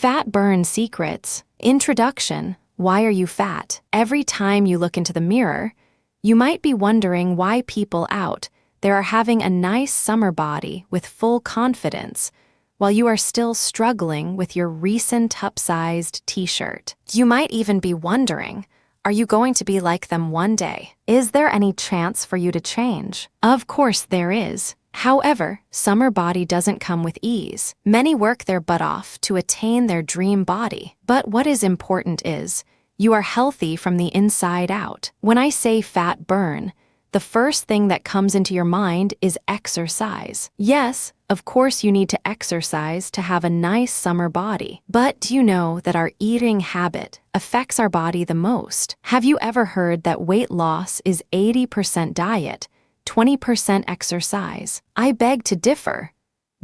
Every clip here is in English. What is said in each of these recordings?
Fat burn secrets. Introduction. Why are you fat? Every time you look into the mirror, you might be wondering why people out there are having a nice summer body with full confidence, while you are still struggling with your recent up-sized t-shirt. You might even be wondering, are you going to be like them one day? Is there any chance for you to change? Of course there is. However, summer body doesn't come with ease. Many work their butt off to attain their dream body. But what is important is, you are healthy from the inside out. When I say fat burn, the first thing that comes into your mind is exercise. Yes, of course you need to exercise to have a nice summer body. But do you know that our eating habit affects our body the most? Have you ever heard that weight loss is 80% diet, 20% exercise? I beg to differ.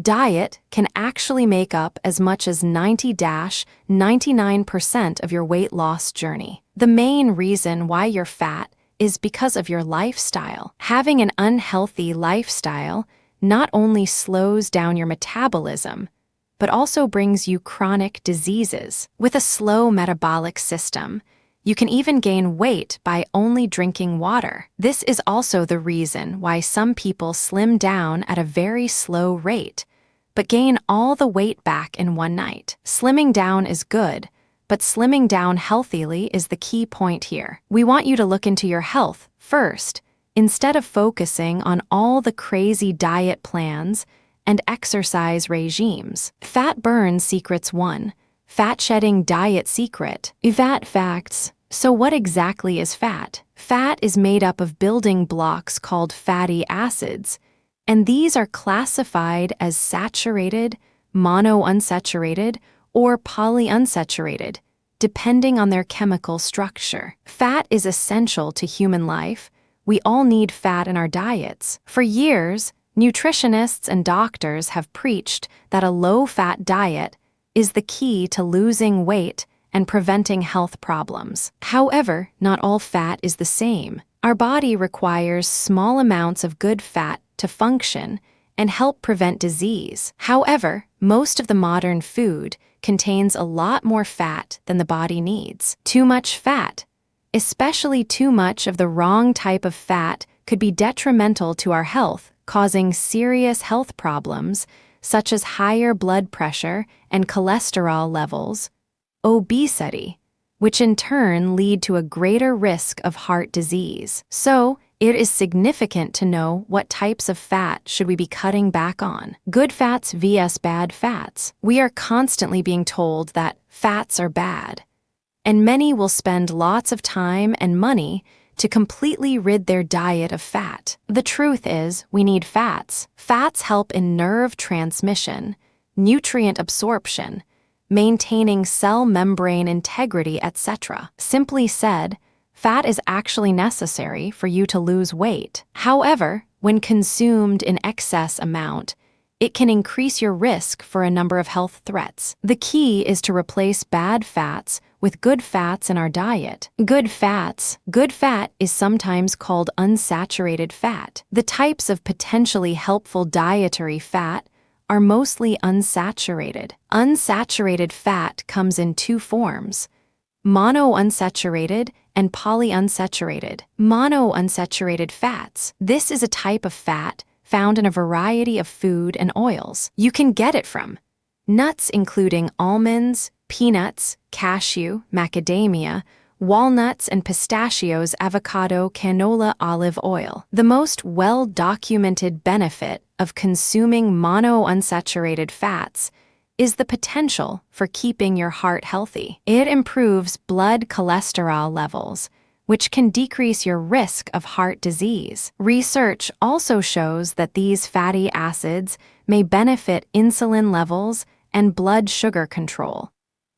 Diet can actually make up as much as 99% of your weight loss journey. The main reason why you're fat is because of your lifestyle. Having an unhealthy lifestyle not only slows down your metabolism, but also brings you chronic diseases. With a slow metabolic system, you can even gain weight by only drinking water. This is also the reason why some people slim down at a very slow rate, but gain all the weight back in one night. Slimming down is good, but slimming down healthily is the key point here. We want you to look into your health first, instead of focusing on all the crazy diet plans and exercise regimes. Fat burn secrets 1. Fat shedding diet secret. Fat facts. So what exactly is fat? Fat is made up of building blocks called fatty acids, and these are classified as saturated, monounsaturated, or polyunsaturated, depending on their chemical structure. Fat is essential to human life. We all need fat in our diets. For years, nutritionists and doctors have preached that a low-fat diet is the key to losing weight and preventing health problems. However, not all fat is the same. Our body requires small amounts of good fat to function and help prevent disease. However, most of the modern food contains a lot more fat than the body needs. Too much fat, especially too much of the wrong type of fat, could be detrimental to our health, causing serious health problems such as higher blood pressure and cholesterol levels, obesity, which in turn lead to a greater risk of heart disease. So, it is significant to know what types of fat should we be cutting back on. Good fats vs. bad fats. We are constantly being told that fats are bad, and many will spend lots of time and money to completely rid their diet of fat. The truth is, we need fats. Fats help in nerve transmission, nutrient absorption, maintaining cell membrane integrity, etc. Simply said, fat is actually necessary for you to lose weight. However, when consumed in excess amount, it can increase your risk for a number of health threats. The key is to replace bad fats with good fats in our diet. Good fats. Good fat is sometimes called unsaturated fat. The types of potentially helpful dietary fat are mostly unsaturated. Unsaturated fat comes in 2 forms: monounsaturated and polyunsaturated. Monounsaturated fats. This is a type of fat found in a variety of food and oils. You can get it from nuts including almonds, peanuts, cashew, macadamia, walnuts and pistachios, avocado, canola, olive oil. The most well-documented benefit of consuming monounsaturated fats is the potential for keeping your heart healthy. It improves blood cholesterol levels, which can decrease your risk of heart disease. Research also shows that these fatty acids may benefit insulin levels and blood sugar control,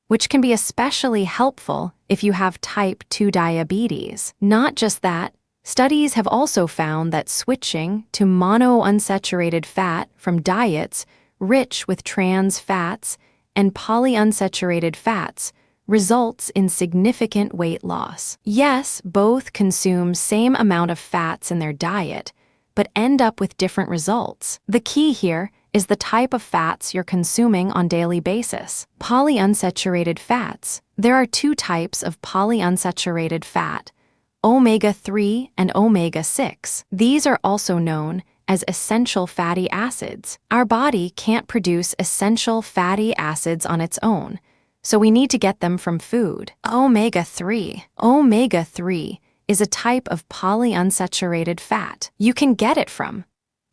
which can be especially helpful if you have type 2 diabetes. Not just that, studies have also found that switching to monounsaturated fat from diets rich with trans fats and polyunsaturated fats results in significant weight loss. Yes, both consume same amount of fats in their diet, but end up with different results. The key here is the type of fats you're consuming on daily basis. Polyunsaturated fats. There are two types of polyunsaturated fat, omega-3 and omega-6. These are also known as essential fatty acids. Our body can't produce essential fatty acids on its own, so we need to get them from food. Omega-3. Omega-3 is a type of polyunsaturated fat. You can get it from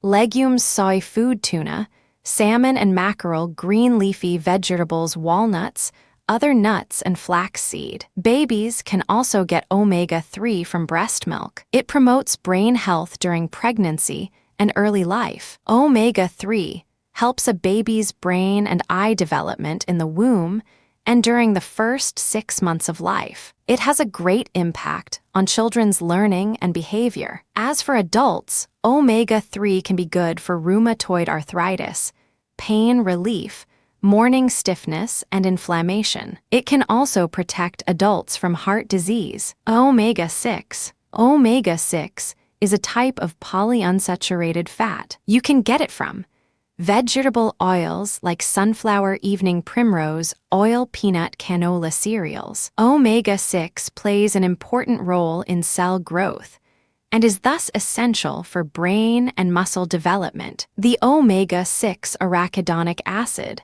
legumes, soy food, tuna, salmon and mackerel, green leafy vegetables, walnuts, other nuts, and flaxseed. Babies can also get omega-3 from breast milk. It promotes brain health during pregnancy and early life. Omega-3 helps a baby's brain and eye development in the womb and during the first 6 months of life. It has a great impact on children's learning and behavior. As for adults, omega-3 can be good for rheumatoid arthritis, pain relief, morning stiffness, and inflammation. It can also protect adults from heart disease. Omega-6. Omega-6 is a type of polyunsaturated fat. You can get it from vegetable oils like sunflower, evening primrose, oil, peanut, canola cereals. Omega-6 plays an important role in cell growth and is thus essential for brain and muscle development. The omega-6 arachidonic acid,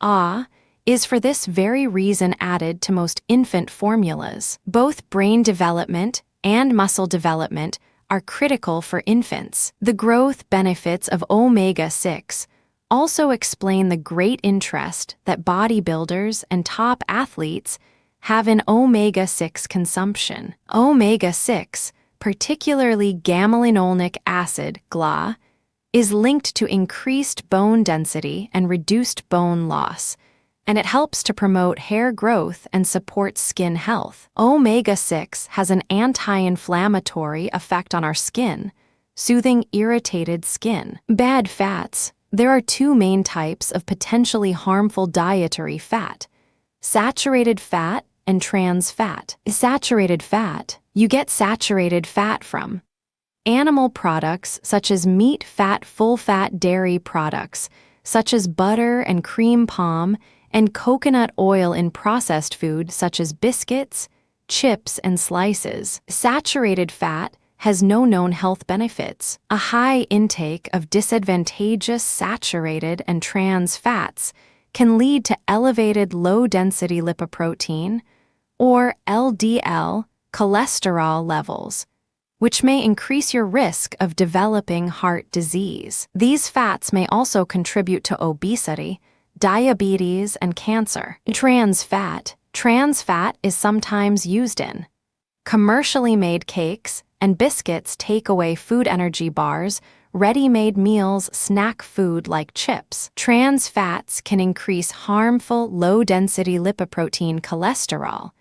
AAA, is for this very reason added to most infant formulas. Both brain development and muscle development are critical for infants. The growth benefits of omega-6 also explain the great interest that bodybuilders and top athletes have in omega-6 consumption. Omega-6, particularly gamma-linolenic acid, GLA, is linked to increased bone density and reduced bone loss, and it helps to promote hair growth and support skin health. Omega-6 has an anti-inflammatory effect on our skin, soothing irritated skin. Bad fats. There are two main types of potentially harmful dietary fat: saturated fat and trans fat. Saturated fat. You get saturated fat from animal products such as meat, fat, full-fat dairy products such as butter and cream, palm and coconut oil in processed food such as biscuits, chips, and slices. Saturated fat has no known health benefits. A high intake of disadvantageous saturated and trans fats can lead to elevated low-density lipoprotein, or LDL, cholesterol levels, which may increase your risk of developing heart disease. These fats may also contribute to obesity, diabetes, and cancer. Trans fat. Trans fat is sometimes used in commercially made cakes and biscuits, takeaway food, energy bars, ready-made meals, snack food like chips. Trans fats can increase harmful low-density lipoprotein cholesterol,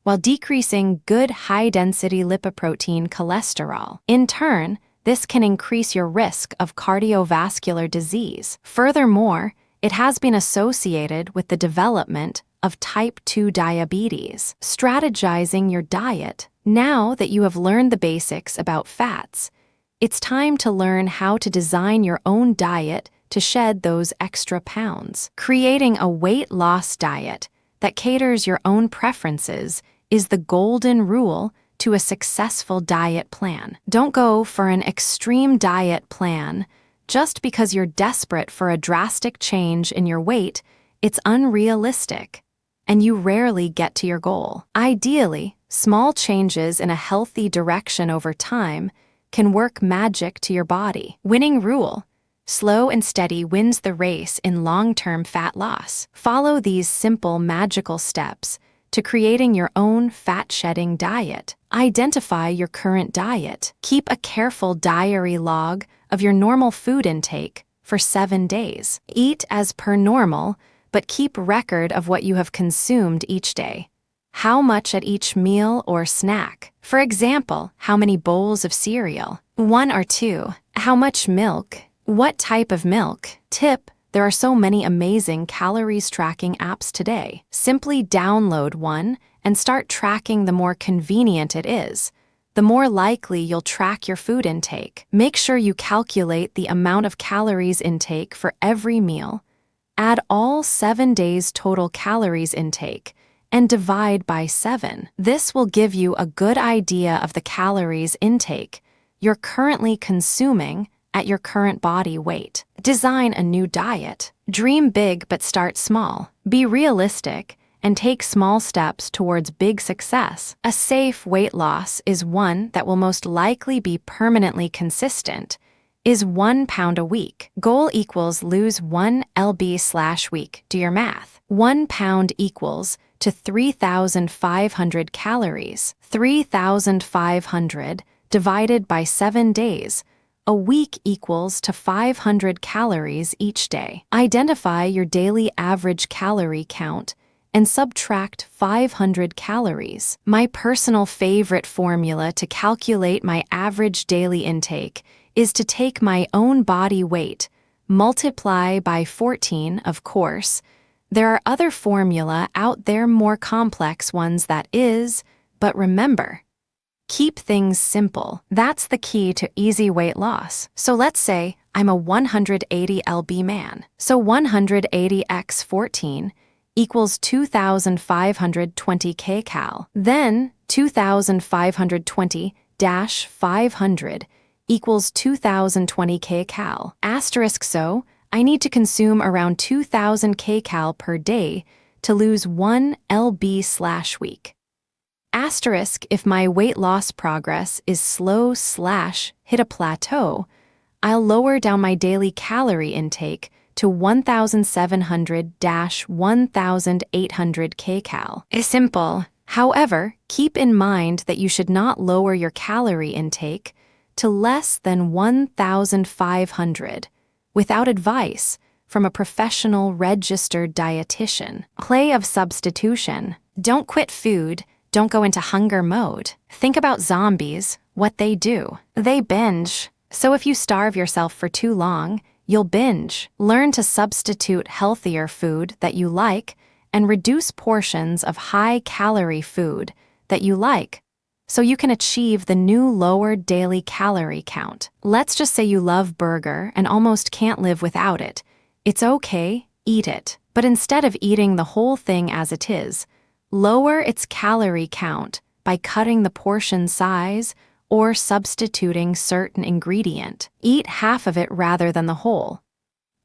while decreasing good high-density lipoprotein cholesterol. In turn, this can increase your risk of cardiovascular disease. Furthermore, it has been associated with the development of type 2 diabetes. Strategizing your diet. Now that you have learned the basics about fats, it's time to learn how to design your own diet to shed those extra pounds. Creating a weight loss diet that caters your own preferences is the golden rule to a successful diet plan. Don't go for an extreme diet plan just because you're desperate for a drastic change in your weight. It's unrealistic, and you rarely get to your goal. Ideally, small changes in a healthy direction over time can work magic to your body. Winning rule. Slow and steady wins the race in long-term fat loss. Follow these simple, magical steps to creating your own fat-shedding diet. Identify your current diet. Keep a careful diary log of your normal food intake for 7 days. Eat as per normal, but keep record of what you have consumed each day. How much at each meal or snack? For example, how many bowls of cereal? 1 or 2? How much milk? What type of milk? Tip: there are so many amazing calories tracking apps today. Simply download one and start tracking the more convenient it is. the more likely you'll track your food intake. Make sure you calculate the amount of calories intake for every meal, add all 7 days' total calories intake, and divide by 7. This will give you a good idea of the calories intake you're currently consuming at your current body weight. Design a new diet. Dream big but start small. Be realistic and take small steps towards big success. A safe weight loss is one that will most likely be permanently consistent, is 1 pound a week. Goal equals lose 1 lb/week. Do your math. 1 pound equals to 3,500 calories. 3,500 divided by 7 days. A week equals to 500 calories each day. Identify your daily average calorie count and subtract 500 calories. My personal favorite formula to calculate my average daily intake is to take my own body weight, multiply by 14, of course. There are other formula out there, more complex ones that is, but remember, keep things simple. That's the key to easy weight loss. So let's say I'm a 180 lb man. So 180 x 14 equals 2,520 kcal. Then 2,520-500 equals 2,020 kcal. Asterisk, so I need to consume around 2,000 kcal per day to lose 1 lb/week. Asterisk, if my weight loss progress is slow / hit a plateau, I'll lower down my daily calorie intake to 1,700-1,800 kcal. It's simple. However, keep in mind that you should not lower your calorie intake to less than 1,500 without advice from a professional registered dietitian. Play of substitution. Don't quit food. Don't go into hunger mode. Think about zombies, what they do. They binge. So if you starve yourself for too long, you'll binge. Learn to substitute healthier food that you like and reduce portions of high-calorie food that you like so you can achieve the new lowered daily calorie count. Let's just say you love burger and almost can't live without it. It's okay, eat it. But instead of eating the whole thing as it is, lower its calorie count by cutting the portion size or substituting certain ingredient. Eat half of it rather than the whole.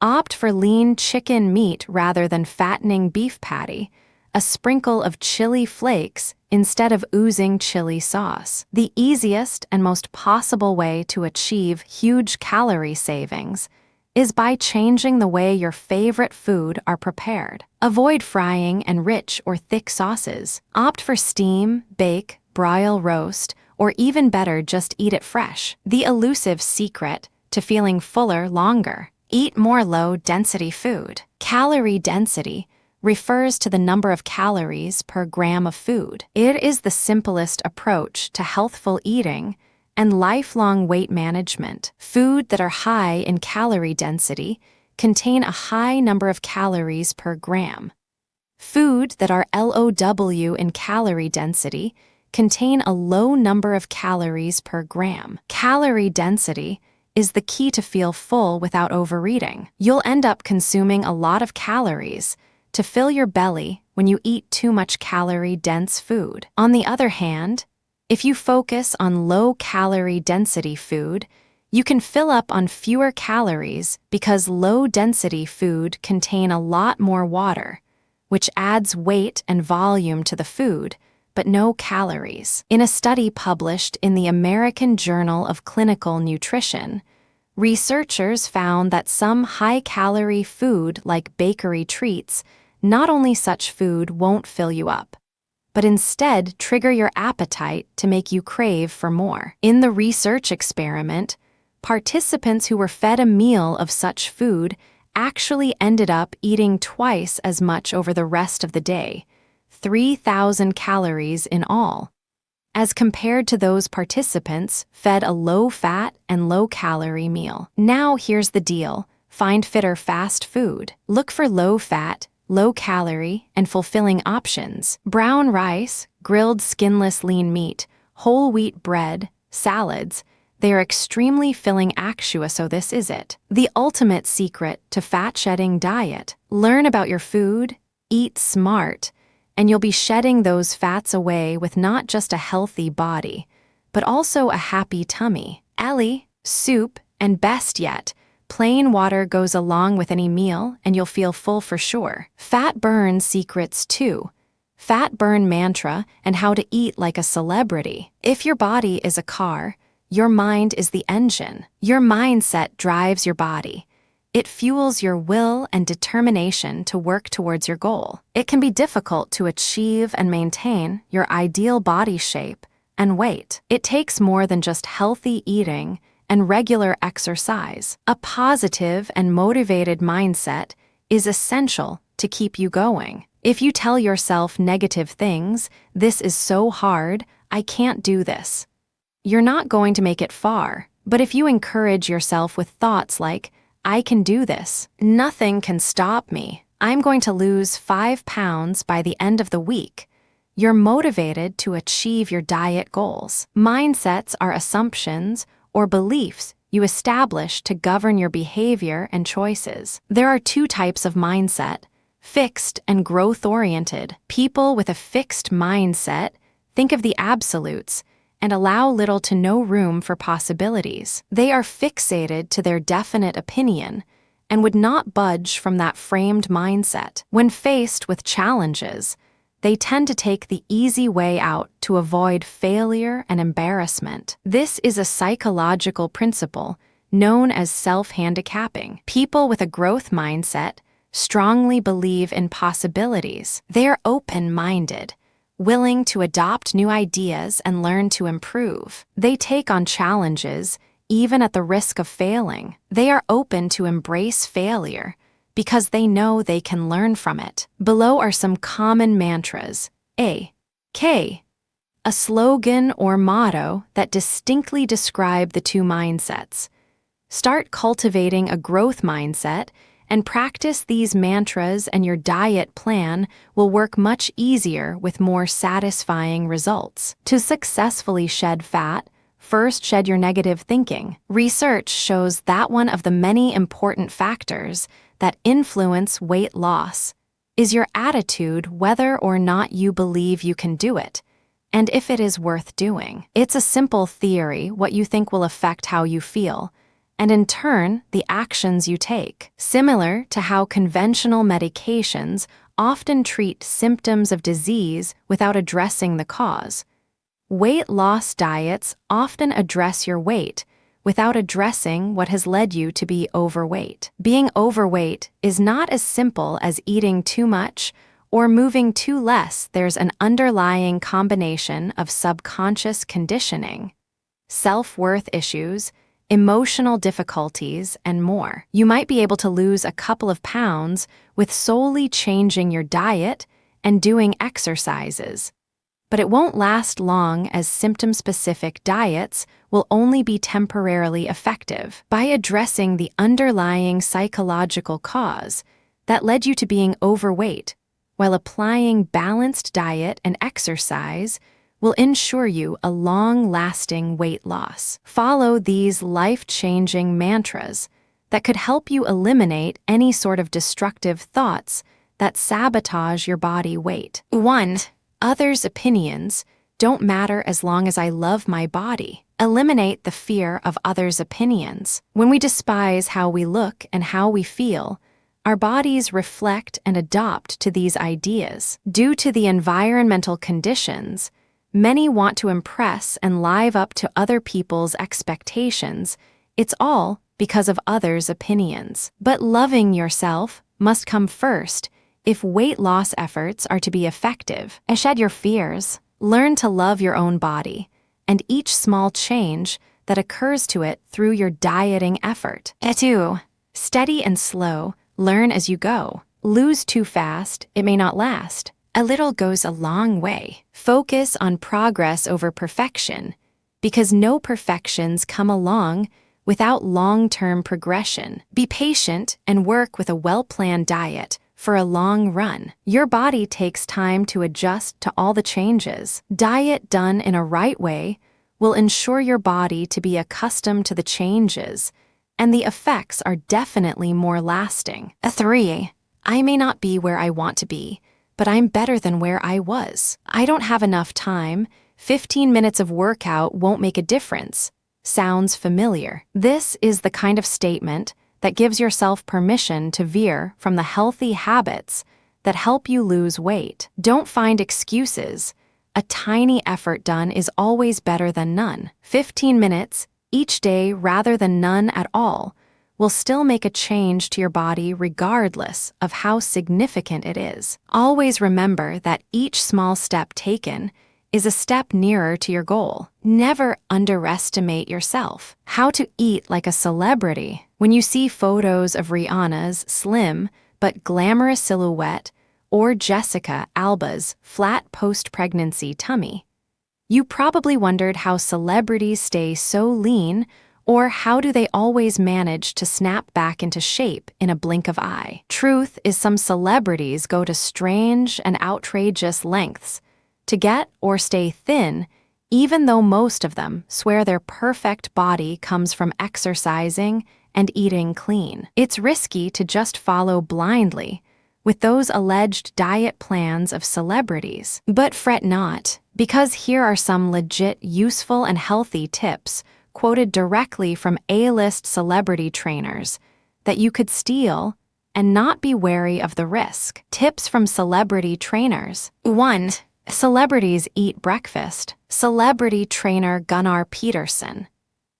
Opt for lean chicken meat rather than fattening beef patty, a sprinkle of chili flakes instead of oozing chili sauce. The easiest and most possible way to achieve huge calorie savings is by changing the way your favorite food are prepared. Avoid frying and rich or thick sauces. Opt for steam, bake, broil, roast, or even better, just eat it fresh. The elusive secret to feeling fuller longer. Eat more low-density food. Calorie density refers to the number of calories per gram of food. It is the simplest approach to healthful eating and lifelong weight management. Food that are high in calorie density contain a high number of calories per gram. Food that are LOW in calorie density contain a low number of calories per gram. Calorie density is the key to feel full without overeating. You'll end up consuming a lot of calories to fill your belly when you eat too much calorie-dense food. On the other hand, if you focus on low-calorie density food, you can fill up on fewer calories because low-density food contain a lot more water, which adds weight and volume to the food, but no calories. In a study published in the American Journal of Clinical Nutrition, researchers found that some high-calorie food like bakery treats, not only such food won't fill you up, but instead trigger your appetite to make you crave for more. In the research experiment, participants who were fed a meal of such food actually ended up eating twice as much over the rest of the day, 3,000 calories in all, as compared to those participants fed a low-fat and low-calorie meal. Now here's the deal. Find fitter fast food. Look for low-fat, low-calorie, and fulfilling options. Brown rice, grilled skinless lean meat, whole wheat bread, salads. They are extremely filling actually, so this is it. The ultimate secret to fat-shedding diet. Learn about your food, eat smart, and you'll be shedding those fats away with not just a healthy body, but also a happy tummy. Ellie, soup, and best yet, plain water goes along with any meal and you'll feel full for sure. Fat burn secrets too. Fat burn mantra and how to eat like a celebrity. If your body is a car, your mind is the engine. Your mindset drives your body. It fuels your will and determination to work towards your goal. It can be difficult to achieve and maintain your ideal body shape and weight. It takes more than just healthy eating and regular exercise. A positive and motivated mindset is essential to keep you going. If you tell yourself negative things, "This is so hard, I can't do this," you're not going to make it far. But if you encourage yourself with thoughts like, "I can do this. Nothing can stop me. I'm going to lose 5 pounds by the end of the week," you're motivated to achieve your diet goals. Mindsets are assumptions or beliefs you establish to govern your behavior and choices. There are 2 types of mindset: fixed and growth-oriented. People with a fixed mindset think of the absolutes and allow little to no room for possibilities. They are fixated to their definite opinion and would not budge from that framed mindset. When faced with challenges, they tend to take the easy way out to avoid failure and embarrassment. This is a psychological principle known as self-handicapping. People with a growth mindset strongly believe in possibilities. They are open-minded, willing to adopt new ideas and learn to improve. They take on challenges, even at the risk of failing. They are open to embrace failure because they know they can learn from it. Below are some common mantras. A slogan or motto that distinctly describe the 2 mindsets. Start cultivating a growth mindset and practice these mantras, and your diet plan will work much easier with more satisfying results. To successfully shed fat, first shed your negative thinking. Research shows that one of the many important factors that influence weight loss is your attitude, whether or not you believe you can do it, and if it is worth doing. It's a simple theory: what you think will affect how you feel, and in turn, the actions you take. Similar to how conventional medications often treat symptoms of disease without addressing the cause, weight loss diets often address your weight without addressing what has led you to be overweight. Being overweight is not as simple as eating too much or moving too less. There's an underlying combination of subconscious conditioning, self-worth issues, emotional difficulties, and more. You might be able to lose a couple of pounds with solely changing your diet and doing exercises, but it won't last long, as symptom-specific diets will only be temporarily effective. By addressing the underlying psychological cause that led you to being overweight, while applying balanced diet and exercise, will ensure you a long-lasting weight loss. Follow these life-changing mantras that could help you eliminate any sort of destructive thoughts that sabotage your body weight. 1. Others' opinions don't matter as long as I love my body. Eliminate the fear of others' opinions. When we despise how we look and how we feel, our bodies reflect and adopt to these ideas. Due to the environmental conditions, many want to impress and live up to other people's expectations. It's all because of others' opinions. But loving yourself must come first if weight loss efforts are to be effective. Shed your fears, learn to love your own body, and each small change that occurs to it through your dieting effort. 2. Steady and slow, learn as you go. Lose too fast, it may not last. A little goes a long way. Focus on progress over perfection, because no perfections come along without long-term progression. Be patient and work with a well-planned diet for a long run. Your body takes time to adjust to all the changes. Diet done in a right way will ensure your body to be accustomed to the changes, and the effects are definitely more lasting. 3. I may not be where I want to be, but I'm better than where I was. I don't have enough time. 15 minutes of workout won't make a difference. Sounds familiar? This is the kind of statement that gives yourself permission to veer from the healthy habits that help you lose weight. Don't find excuses. A tiny effort done is always better than none. 15 minutes each day rather than none at all will still make a change to your body regardless of how significant it is. Always remember that each small step taken is a step nearer to your goal. Never underestimate yourself. How to eat like a celebrity. When you see photos of Rihanna's slim but glamorous silhouette or Jessica Alba's flat post-pregnancy tummy, you probably wondered how celebrities stay so lean, or how do they always manage to snap back into shape in a blink of eye. Truth is, some celebrities go to strange and outrageous lengths to get or stay thin, even though most of them swear their perfect body comes from exercising and eating clean. It's risky to just follow blindly with those alleged diet plans of celebrities. But fret not, because here are some legit, useful, and healthy tips quoted directly from A-list celebrity trainers that you could steal and not be wary of the risk. Tips from celebrity trainers. 1. Celebrities eat breakfast. Celebrity trainer Gunnar Peterson,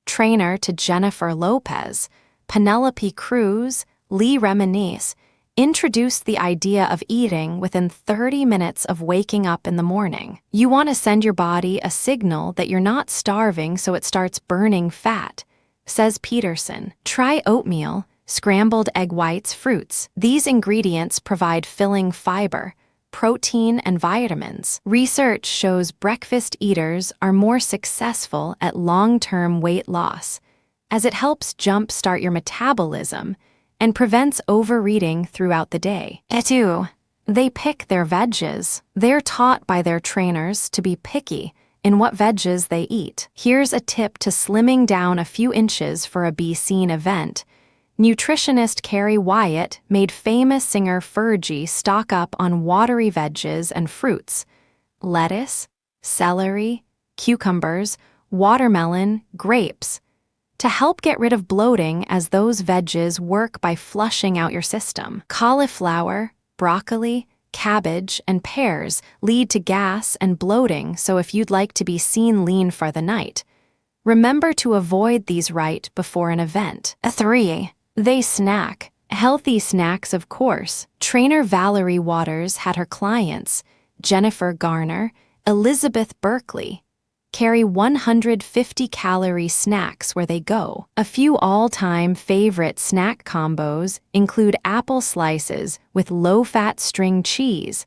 trainer to Jennifer Lopez, Penelope Cruz, Lee Reminisce, introduced the idea of eating within 30 minutes of waking up in the morning. You want to send your body a signal that you're not starving so it starts burning fat, says Peterson. Try oatmeal, scrambled egg whites, fruits. These ingredients provide filling fiber, protein, and vitamins. Research shows breakfast eaters are more successful at long-term weight loss, as it helps jumpstart your metabolism and prevents overeating throughout the day. 2. They pick their veggies. They're taught by their trainers to be picky in what veggies they eat. Here's a tip to slimming down a few inches for a Be Seen event. Nutritionist Carrie Wyatt made famous singer Fergie stock up on watery veggies and fruits: lettuce, celery, cucumbers, watermelon, grapes, to help get rid of bloating, as those veggies work by flushing out your system. Cauliflower, broccoli, cabbage, and pears lead to gas and bloating, so if you'd like to be seen lean for the night, remember to avoid these right before an event. 3. They snack. Healthy snacks, of course. Trainer Valerie Waters had her clients, Jennifer Garner, Elizabeth Berkley, carry 150-calorie snacks where they go. A few all-time favorite snack combos include apple slices with low-fat string cheese,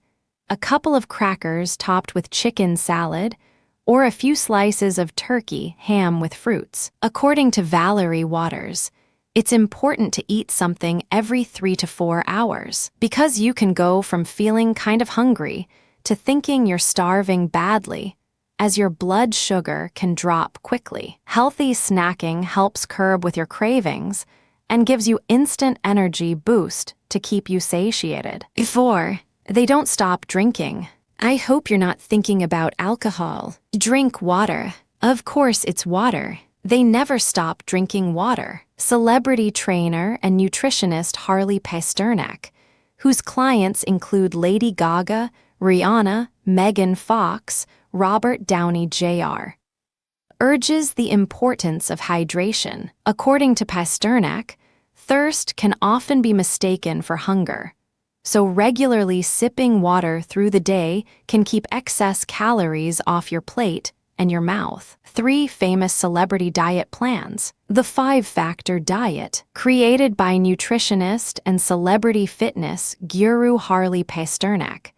a couple of crackers topped with chicken salad, or a few slices of turkey ham with fruits. According to Valerie Waters, it's important to eat something every 3 to 4 hours, because you can go from feeling kind of hungry to thinking you're starving badly, as your blood sugar can drop quickly. Healthy snacking helps curb with your cravings and gives you instant energy boost to keep you satiated. 4. They don't stop drinking. I hope you're not thinking about alcohol. Drink water. Of course it's water. They never stop drinking water. Celebrity trainer and nutritionist Harley Pasternak, whose clients include Lady Gaga, Rihanna, Megan Fox, Robert Downey Jr., urges the importance of hydration. According to Pasternak, thirst can often be mistaken for hunger, so regularly sipping water through the day can keep excess calories off your plate and your mouth. 3 famous celebrity diet plans. The 5-Factor Diet, created by nutritionist and celebrity fitness guru Harley Pasternak.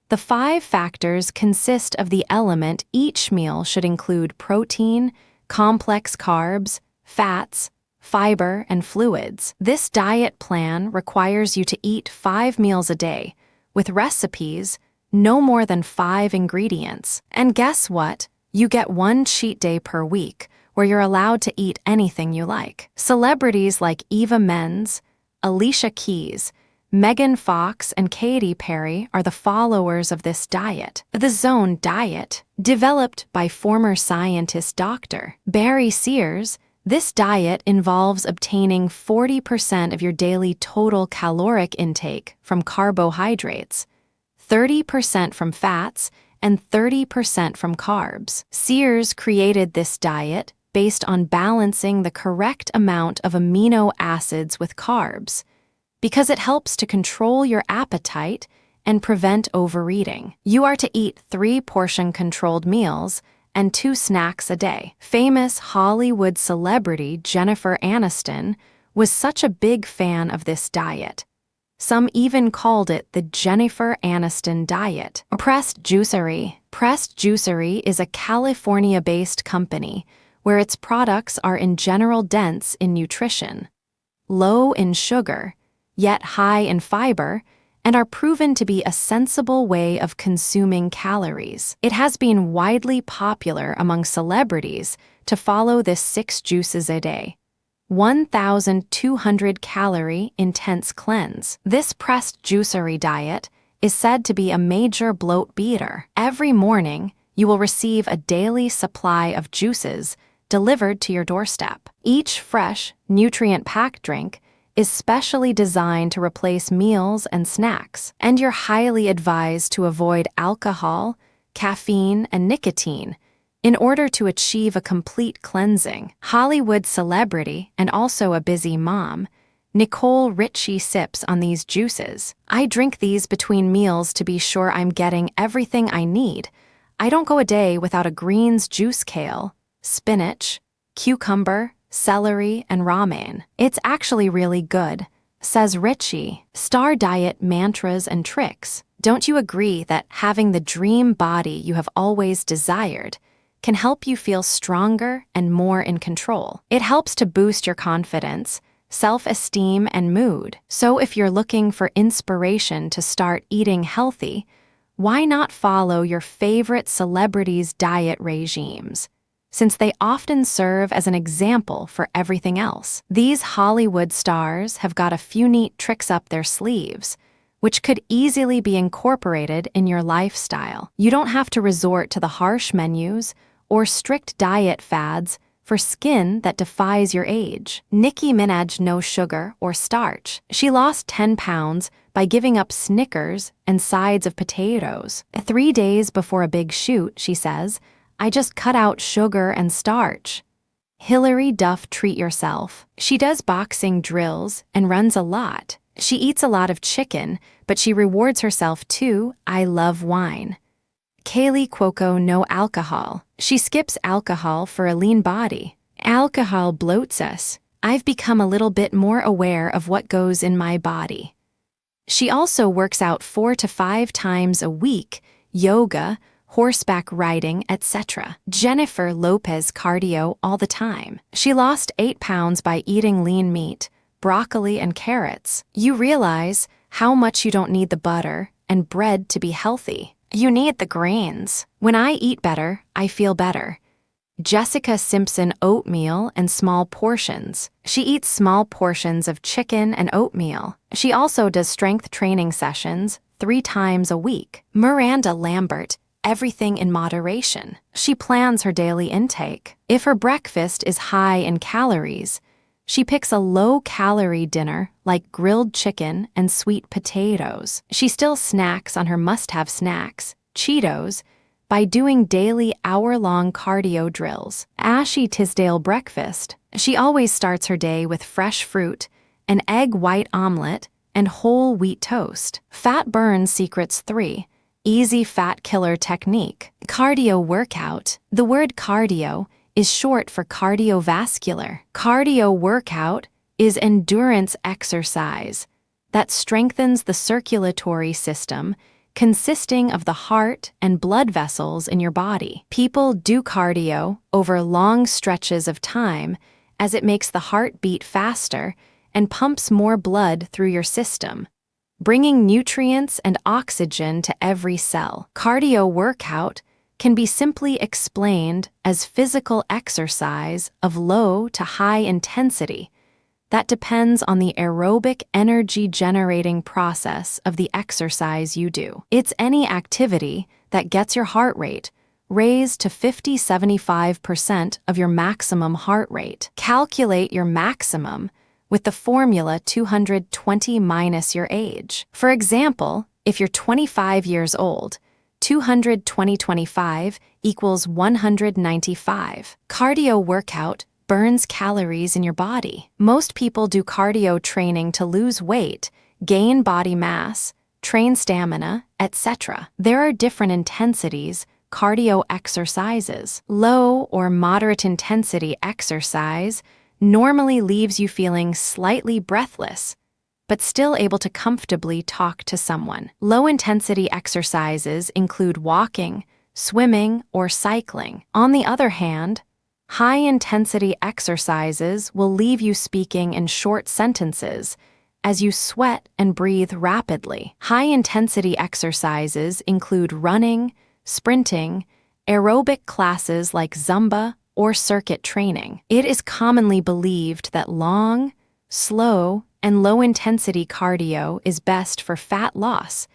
The 5 factors consist of the element each meal should include protein, complex carbs, fats, fiber, and fluids. This diet plan requires you to eat 5 meals a day, with recipes no more than 5 ingredients. And guess what? You get 1 cheat day per week, where you're allowed to eat anything you like. Celebrities like Eva Mendes, Alicia Keys, Megan Fox, and Katy Perry are the followers of this diet. The Zone Diet, developed by former scientist Dr. Barry Sears, this diet involves obtaining 40% of your daily total caloric intake from carbohydrates, 30% from fats, and 30% from carbs. Sears created this diet based on balancing the correct amount of amino acids with carbs, because it helps to control your appetite and prevent overeating. You are to eat 3 portion-controlled meals and 2 snacks a day. Famous Hollywood celebrity Jennifer Aniston was such a big fan of this diet. Some even called it the Jennifer Aniston diet. Pressed Juicery. Pressed Juicery is a California-based company where its products are in general dense in nutrition, low in sugar, yet high in fiber, and are proven to be a sensible way of consuming calories. It has been widely popular among celebrities to follow this 6 juices a day, 1,200 calorie intense cleanse. This Pressed Juicery diet is said to be a major bloat beater. Every morning, you will receive a daily supply of juices delivered to your doorstep. Each fresh, nutrient-packed drink is specially designed to replace meals and snacks, and you're highly advised to avoid alcohol, caffeine, and nicotine in order to achieve a complete cleansing. Hollywood celebrity and also a busy mom, Nicole Richie sips on these juices. I drink these between meals to be sure I'm getting everything I need. I don't go a day without a greens juice: kale, spinach, cucumber, celery, and ramen. It's actually really good, says Richie. Star Diet Mantras and Tricks. Don't you agree that having the dream body you have always desired can help you feel stronger and more in control? It helps to boost your confidence, self-esteem, and mood. So if you're looking for inspiration to start eating healthy, why not follow your favorite celebrities' diet regimes, since they often serve as an example for everything else? These Hollywood stars have got a few neat tricks up their sleeves, which could easily be incorporated in your lifestyle. You don't have to resort to the harsh menus or strict diet fads for skin that defies your age. Nicki Minaj, no sugar or starch. She lost 10 pounds by giving up Snickers and sides of potatoes. 3 days before a big shoot, she says, "I just cut out sugar and starch." Hilary Duff, treat yourself. She does boxing drills and runs a lot. She eats a lot of chicken, but she rewards herself too. I love wine. Kaylee Cuoco, no alcohol. She skips alcohol for a lean body. Alcohol bloats us. I've become a little bit more aware of what goes in my body. She also works out 4 to 5 times a week, yoga, horseback riding, etc. Jennifer Lopez, cardio all the time. She lost 8 pounds by eating lean meat, broccoli, and carrots. You realize how much you don't need the butter and bread to be healthy. You need the greens. When I eat better, I feel better. Jessica Simpson, oatmeal and small portions. She eats small portions of chicken and oatmeal. She also does strength training sessions 3 times a week. Miranda Lambert, everything in moderation. She plans her daily intake. If her breakfast is high in calories, she picks a low-calorie dinner like grilled chicken and sweet potatoes. She still snacks on her must-have snacks, Cheetos, by doing daily hour-long cardio drills. Ashley Tisdale breakfast. She always starts her day with fresh fruit, an egg white omelet, and whole wheat toast. Fat Burn Secrets 3. Easy fat killer technique. Cardio workout. The word cardio is short for cardiovascular. Cardio workout is endurance exercise that strengthens the circulatory system, consisting of the heart and blood vessels in your body. People do cardio over long stretches of time as it makes the heart beat faster and pumps more blood through your system, bringing nutrients and oxygen to every cell. Cardio workout can be simply explained as physical exercise of low to high intensity that depends on the aerobic energy-generating process of the exercise you do. It's any activity that gets your heart rate raised to 50-75% of your maximum heart rate. Calculate your maximum with the formula 220 minus your age. For example, if you're 25 years old, 220/25 equals 195. Cardio workout burns calories in your body. Most people do cardio training to lose weight, gain body mass, train stamina, etc. There are different intensities cardio exercises. Low or moderate intensity exercise normally leaves you feeling slightly breathless, but still able to comfortably talk to someone. Low-intensity exercises include walking, swimming, or cycling. On the other hand, high-intensity exercises will leave you speaking in short sentences as you sweat and breathe rapidly. High-intensity exercises include running, sprinting, aerobic classes like Zumba or circuit training. It is commonly believed that long, slow, and low-intensity cardio is best for fat loss,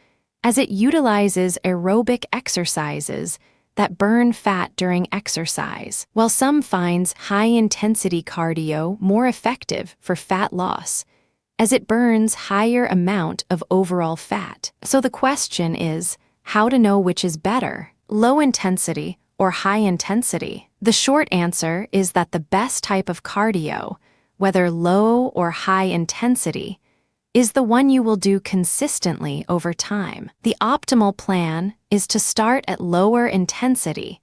as it utilizes aerobic exercises that burn fat during exercise, while some finds high-intensity cardio more effective for fat loss, as it burns higher amount of overall fat. So the question is, how to know which is better, low-intensity or high-intensity? The short answer is that the best type of cardio, whether low or high intensity, is the one you will do consistently over time. The optimal plan is to start at lower intensity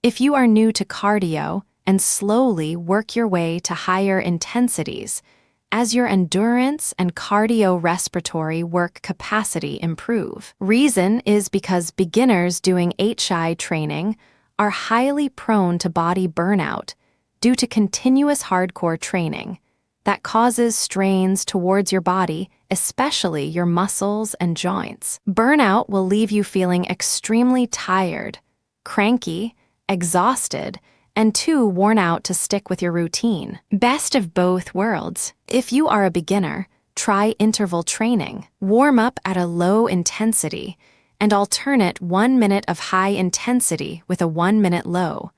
if you are new to cardio and slowly work your way to higher intensities as your endurance and cardiorespiratory work capacity improve. Reason is because beginners doing HI training are highly prone to body burnout due to continuous hardcore training that causes strains towards your body, especially your muscles and joints. Burnout will leave you feeling extremely tired, cranky, exhausted, and too worn out to stick with your routine. Best of both worlds. If you are a beginner, try interval training. Warm up at a low intensity and alternate 1 minute of high intensity with a 1 minute low.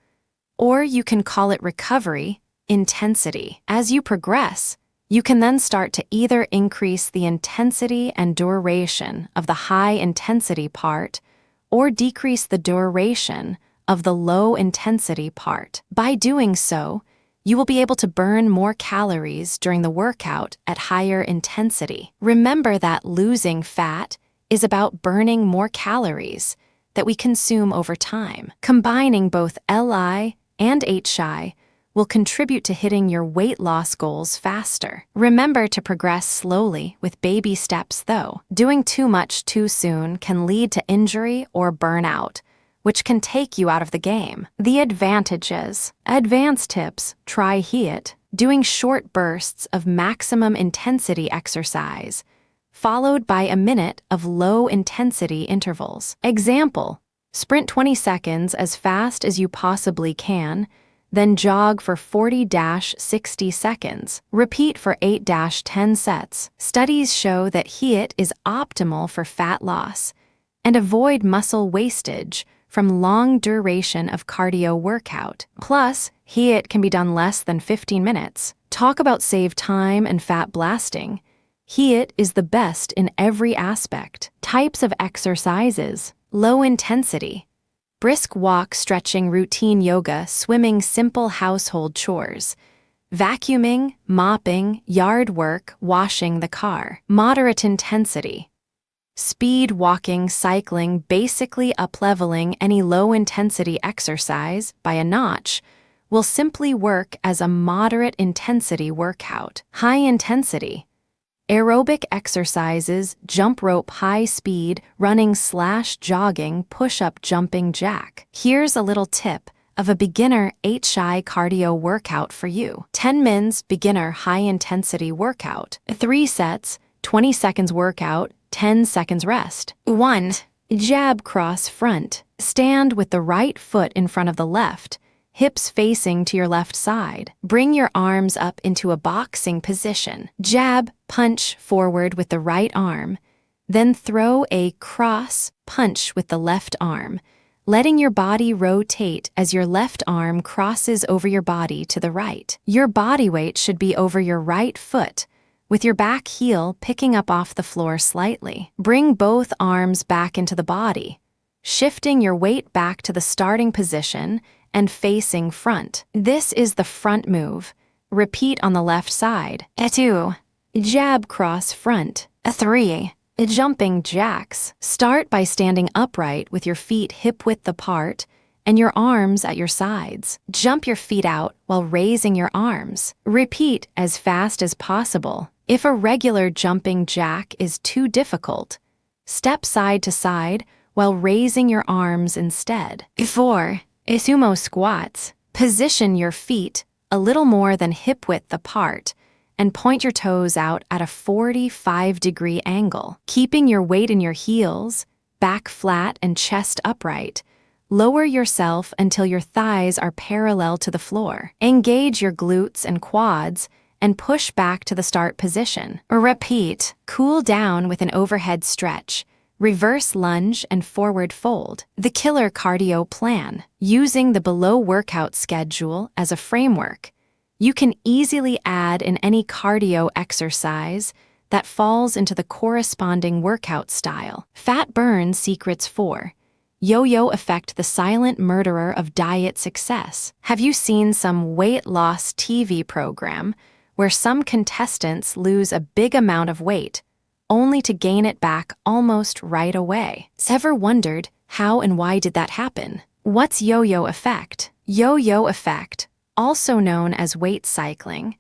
Or you can call it recovery intensity. As you progress, you can then start to either increase the intensity and duration of the high intensity part or decrease the duration of the low intensity part. By doing so, you will be able to burn more calories during the workout at higher intensity. Remember that losing fat is about burning more calories that we consume over time. Combining both LI and HI will contribute to hitting your weight loss goals faster. Remember to progress slowly with baby steps though. Doing too much too soon can lead to injury or burnout, which can take you out of the game. The advantages. Advanced tips: try HIIT, doing short bursts of maximum intensity exercise, followed by a minute of low-intensity intervals. Example: sprint 20 seconds as fast as you possibly can, then jog for 40-60 seconds. Repeat for 8-10 sets. Studies show that HIIT is optimal for fat loss and avoid muscle wastage from long duration of cardio workout. Plus, HIIT can be done less than 15 minutes. Talk about save time and fat blasting. HIIT is the best in every aspect. Types of exercises: low intensity, brisk walk, stretching, routine yoga, swimming, simple household chores, vacuuming, mopping, yard work, washing the car. Moderate intensity, speed walking, cycling, basically up-leveling any low-intensity exercise by a notch, will simply work as a moderate intensity workout. High intensity, aerobic exercises, jump rope, high speed, running / jogging, push-up, jumping jack. Here's a little tip of a beginner HI cardio workout for you. 10 mins beginner high-intensity workout. 3 sets, 20 seconds workout, 10 seconds rest. 1. Jab cross front. Stand with the right foot in front of the left, hips facing to your left side. Bring your arms up into a boxing position. Jab, punch forward with the right arm, then throw a cross punch with the left arm, letting your body rotate as your left arm crosses over your body to the right. Your body weight should be over your right foot, with your back heel picking up off the floor slightly. Bring both arms back into the body, shifting your weight back to the starting position and facing front. This is the front move. Repeat on the left side. 2. Jab cross front. 3. Jumping jacks. Start by standing upright with your feet hip-width apart and your arms at your sides. Jump your feet out while raising your arms. Repeat as fast as possible. If a regular jumping jack is too difficult, step side to side while raising your arms instead. 4. Sumo squats. Position your feet a little more than hip-width apart and point your toes out at a 45-degree angle. Keeping your weight in your heels, back flat and chest upright, lower yourself until your thighs are parallel to the floor. Engage your glutes and quads and push back to the start position. Repeat. Cool down with an overhead stretch, reverse lunge, and forward fold. The killer cardio plan. Using the below workout schedule as a framework, you can easily add in any cardio exercise that falls into the corresponding workout style. Fat burn secrets 4. Yo-yo effect, the silent murderer of diet success. Have you seen some weight loss TV program where some contestants lose a big amount of weight only to gain it back almost right away? Ever wondered how and why did that happen? What's yo-yo effect? Yo-yo effect, also known as weight cycling,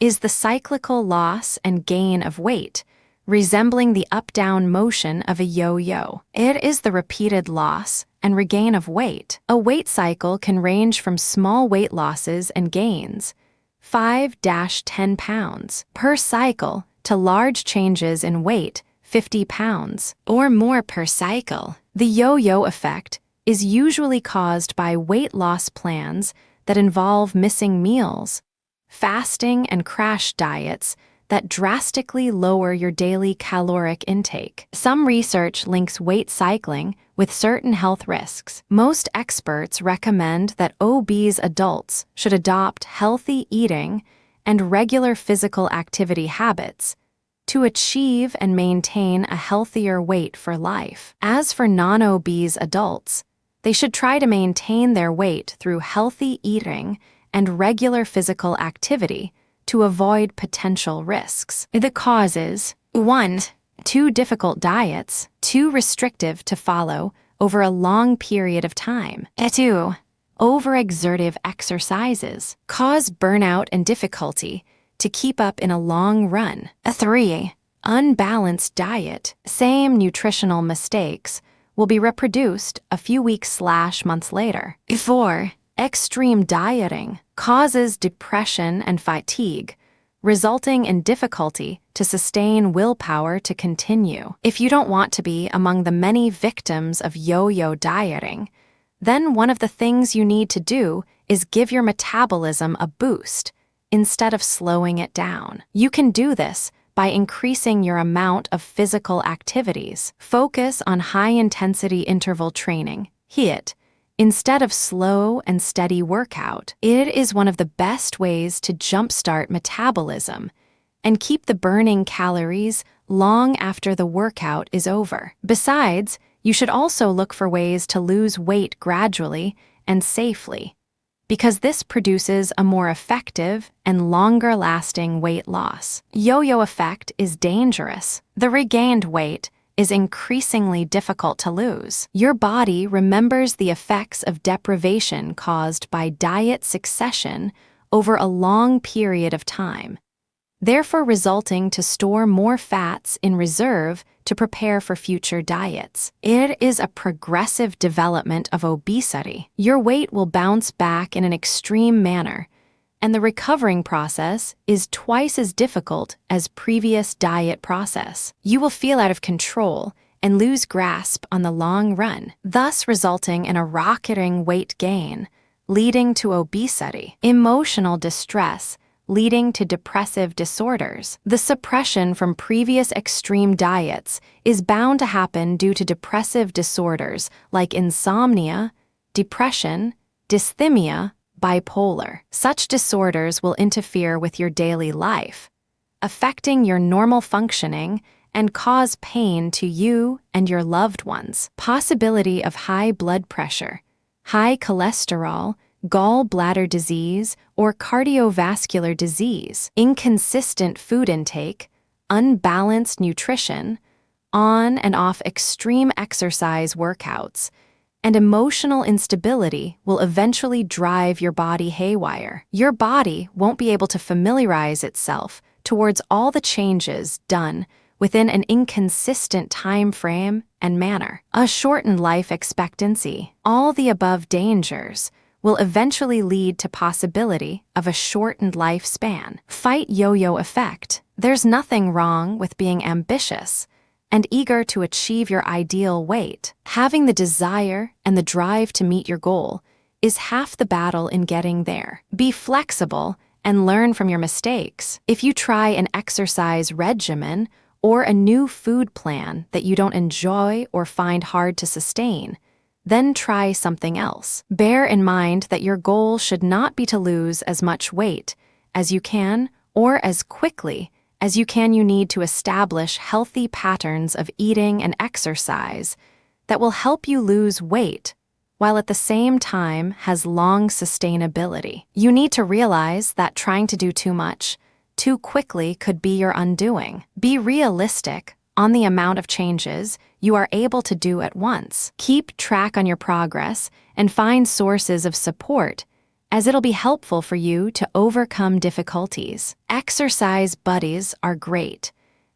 is the cyclical loss and gain of weight, resembling the up-down motion of a yo-yo. It is the repeated loss and regain of weight. A weight cycle can range from small weight losses and gains, 5-10 pounds per cycle, to large changes in weight, 50 pounds or more per cycle. The yo-yo effect is usually caused by weight loss plans that involve missing meals, fasting, and crash diets that drastically lower your daily caloric intake. Some research links weight cycling with certain health risks. Most experts recommend that obese adults should adopt healthy eating and regular physical activity habits to achieve and maintain a healthier weight for life. As for non-obese adults, they should try to maintain their weight through healthy eating and regular physical activity to avoid potential risks. The causes: 1. Too difficult diets, too restrictive to follow over a long period of time. 2. Overexertive exercises cause burnout and difficulty to keep up in a long run. 3. Unbalanced diet. Same nutritional mistakes will be reproduced a few weeks/months later. 4. Extreme dieting causes depression and fatigue, resulting in difficulty to sustain willpower to continue. If you don't want to be among the many victims of yo-yo dieting, then one of the things you need to do is give your metabolism a boost instead of slowing it down. You can do this by increasing your amount of physical activities. Focus on high-intensity interval training, HIIT, instead of slow and steady workout. It is one of the best ways to jumpstart metabolism and keep the burning calories long after the workout is over. Besides, you should also look for ways to lose weight gradually and safely, because this produces a more effective and longer-lasting weight loss. Yo-yo effect is dangerous. The regained weight is increasingly difficult to lose. Your body remembers the effects of deprivation caused by diet succession over a long period of time. therefore resulting to store more fats in reserve to prepare for future diets. It is a progressive development of obesity. Your weight will bounce back in an extreme manner, and the recovering process is twice as difficult as previous diet process. You will feel out of control and lose grasp on the long run, thus resulting in a rocketing weight gain, leading to obesity. Emotional distress, leading to depressive disorders. The suppression from previous extreme diets is bound to happen due to depressive disorders like insomnia, depression, dysthymia, bipolar. Such disorders will interfere with your daily life, affecting your normal functioning and cause pain to you and your loved ones. Possibility of high blood pressure, high cholesterol, gallbladder disease, or cardiovascular disease. Inconsistent food intake, unbalanced nutrition, on and off extreme exercise workouts, and emotional instability will eventually drive your body haywire. Your body won't be able to familiarize itself towards all the changes done within an inconsistent time frame and manner. A shortened life expectancy, all the above dangers, will eventually lead to possibility of a shortened lifespan. Fight yo-yo effect. There's nothing wrong with being ambitious and eager to achieve your ideal weight. Having the desire and the drive to meet your goal is half the battle in getting there. Be flexible and learn from your mistakes. If you try an exercise regimen or a new food plan that you don't enjoy or find hard to sustain, then try something else. Bear in mind that your goal should not be to lose as much weight as you can or as quickly as you need to establish healthy patterns of eating and exercise that will help you lose weight while at the same time has long sustainability. You need to realize that trying to do too much too quickly could be your undoing. Be realistic on the amount of changes you are able to do at once. Keep track on your progress and find sources of support, as it'll be helpful for you to overcome difficulties. Exercise buddies are great,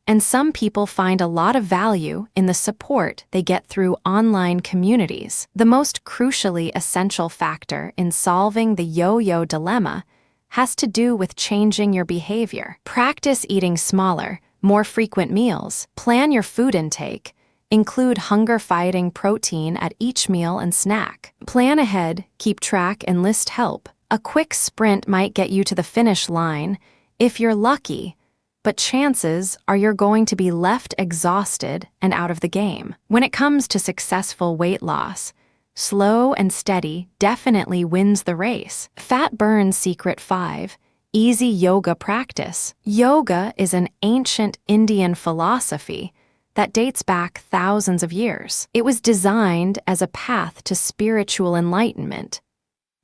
and some people find a lot of value in the support they get through online communities. The most crucially essential factor in solving the yo-yo dilemma has to do with changing your behavior. Practice eating smaller, more frequent meals. Plan your food intake. Include hunger-fighting protein at each meal and snack. Plan ahead, keep track, and list help. A quick sprint might get you to the finish line if you're lucky, but chances are you're going to be left exhausted and out of the game. When it comes to successful weight loss, slow and steady definitely wins the race. Fat Burn Secret 5. Easy yoga practice. Yoga is an ancient Indian philosophy that dates back thousands of years. It was designed as a path to spiritual enlightenment.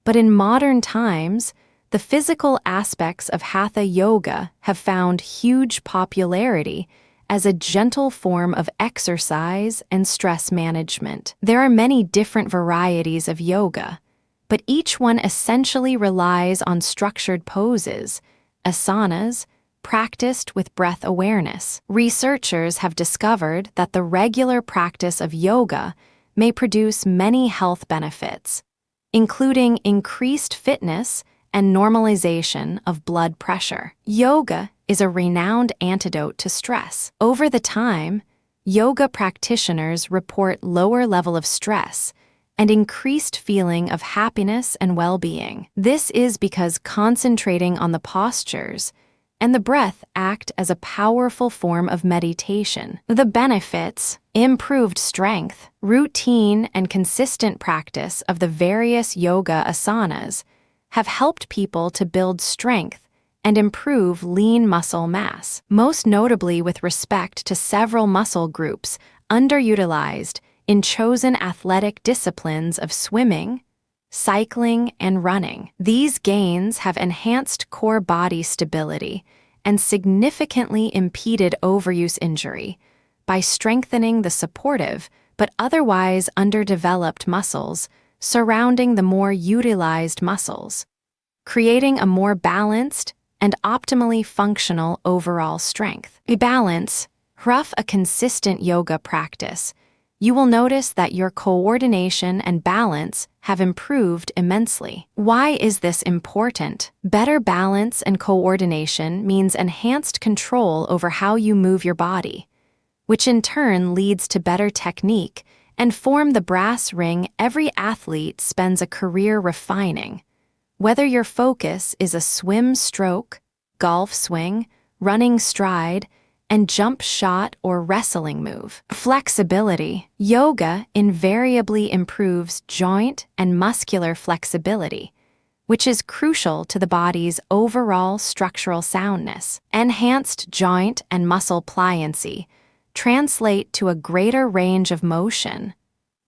But in modern times, the physical aspects of Hatha Yoga have found huge popularity as a gentle form of exercise and stress management. There are many different varieties of yoga, but each one essentially relies on structured poses, asanas, practiced with breath awareness. Researchers have discovered that the regular practice of yoga may produce many health benefits, including increased fitness and normalization of blood pressure. Yoga is a renowned antidote to stress. Over the time, yoga practitioners report lower level of stress and increased feeling of happiness and well-being. This is because concentrating on the postures and the breath act as a powerful form of meditation. The benefits: improved strength. Routine and consistent practice of the various yoga asanas have helped people to build strength and improve lean muscle mass, most notably with respect to several muscle groups underutilized in chosen athletic disciplines of swimming, cycling, and running. These gains have enhanced core body stability and significantly impeded overuse injury by strengthening the supportive but otherwise underdeveloped muscles surrounding the more utilized muscles, creating a more balanced and optimally functional overall strength. Balance. Through a consistent yoga practice, you will notice that your coordination and balance have improved immensely. Why is this important? Better balance and coordination means enhanced control over how you move your body, which in turn leads to better technique and form the brass ring every athlete spends a career refining. Whether your focus is a swim stroke, golf swing, running stride, and jump shot or wrestling move. Flexibility. Yoga invariably improves joint and muscular flexibility, which is crucial to the body's overall structural soundness. Enhanced joint and muscle pliancy translate to a greater range of motion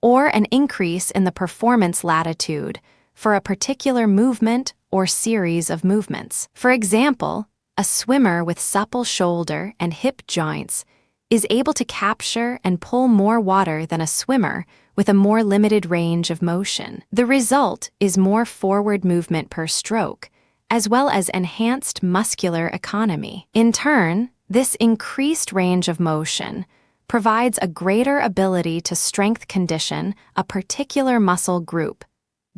or an increase in the performance latitude for a particular movement or series of movements. For example, a swimmer with supple shoulder and hip joints is able to capture and pull more water than a swimmer with a more limited range of motion. The result is more forward movement per stroke, as well as enhanced muscular economy. In turn, this increased range of motion provides a greater ability to strength condition a particular muscle group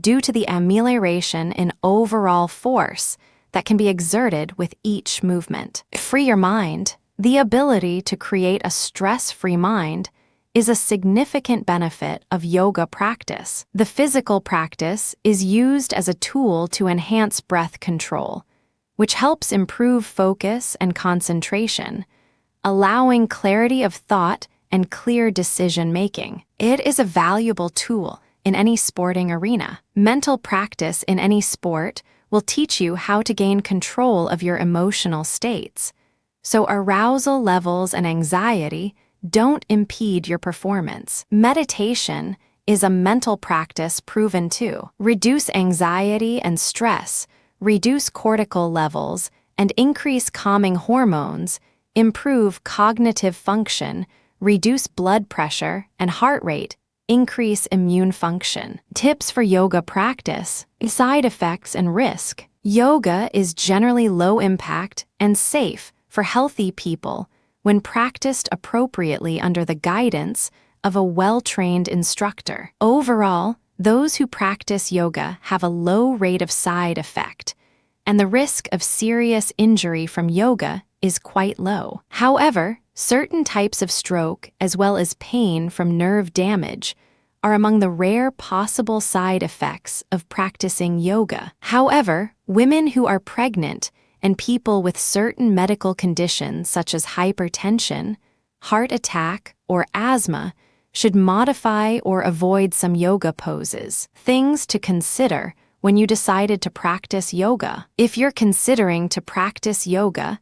due to the amelioration in overall force that can be exerted with each movement. Free your mind. The ability to create a stress-free mind is a significant benefit of yoga practice. The physical practice is used as a tool to enhance breath control, which helps improve focus and concentration, allowing clarity of thought and clear decision-making. It is a valuable tool in any sporting arena. Mental practice in any sport will teach you how to gain control of your emotional states, so arousal levels and anxiety don't impede your performance. Meditation is a mental practice proven to reduce anxiety and stress, reduce cortical levels, and increase calming hormones, improve cognitive function, reduce blood pressure and heart rate, increase immune function. Tips for yoga practice. Side effects and risk. Yoga is generally low impact and safe for healthy people when practiced appropriately under the guidance of a well-trained instructor. Overall, those who practice yoga have a low rate of side effect, and the risk of serious injury from yoga is quite low. However, certain types of stroke, as well as pain from nerve damage, are among the rare possible side effects of practicing yoga. However, women who are pregnant and people with certain medical conditions such as hypertension, heart attack, or asthma should modify or avoid some yoga poses. Things to consider when you decided to practice yoga. If you're considering to practice yoga,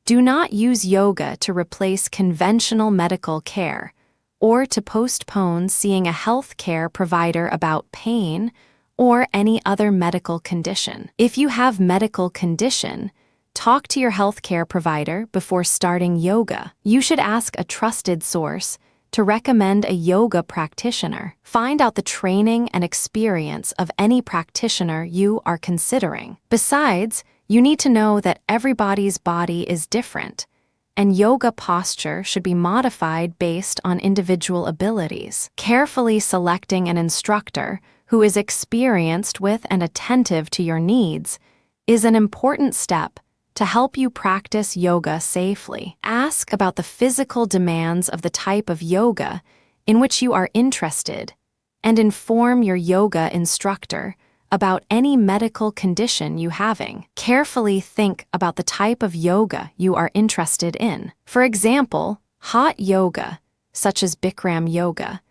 do not use yoga to replace conventional medical care or to postpone seeing a health care provider about pain or any other medical condition. If you have medical condition, talk to your health care provider before starting yoga. You should ask a trusted source to recommend a yoga practitioner. Find out the training and experience of any practitioner you are considering. Besides, you need to know that everybody's body is different, and yoga posture should be modified based on individual abilities. Carefully selecting an instructor who is experienced with and attentive to your needs is an important step to help you practice yoga safely. Ask about the physical demands of the type of yoga in which you are interested, and inform your yoga instructor about any medical condition you having. Carefully think about the type of yoga you are interested in. For example, hot yoga, such as Bikram yoga,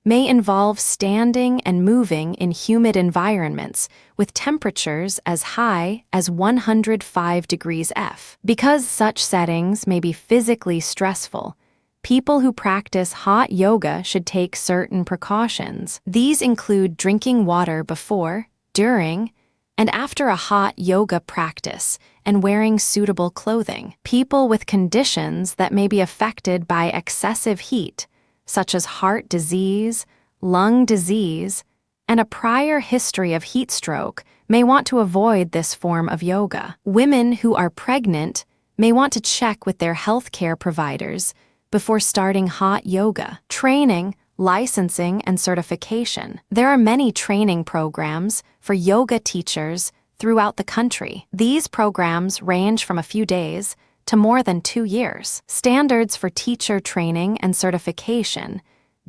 may involve standing and moving in humid environments with temperatures as high as 105 degrees F. Because such settings may be physically stressful, people who practice hot yoga should take certain precautions. These include drinking water before, during, and after a hot yoga practice, and wearing suitable clothing. People with conditions that may be affected by excessive heat, such as heart disease, lung disease, and a prior history of heat stroke may want to avoid this form of yoga. Women who are pregnant may want to check with their healthcare providers before starting hot yoga. Training, licensing, and certification. There are many training programs for yoga teachers throughout the country. These programs range from a few days to more than 2 years. Standards for teacher training and certification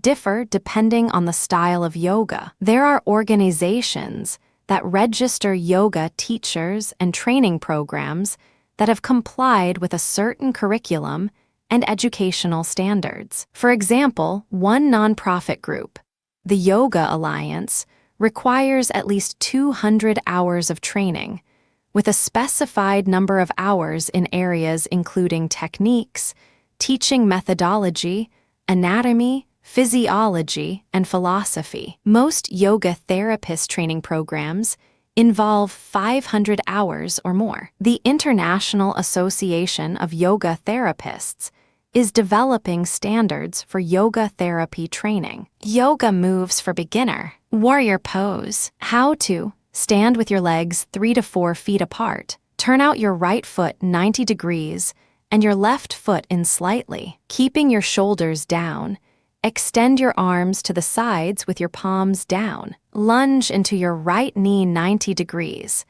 differ depending on the style of yoga. There are organizations that register yoga teachers and training programs that have complied with a certain curriculum and educational standards. For example, one nonprofit group, the Yoga Alliance, requires at least 200 hours of training, with a specified number of hours in areas including techniques, teaching methodology, anatomy, physiology, and philosophy. Most yoga therapist training programs involve 500 hours or more. The International Association of Yoga Therapists is developing standards for yoga therapy training. Yoga moves for beginner. Warrior pose. How to stand with your legs 3 to 4 feet apart. Turn out your right foot 90 degrees and your left foot in slightly, keeping your shoulders down. Extend your arms to the sides with your palms down. Lunge into your right knee 90 degrees.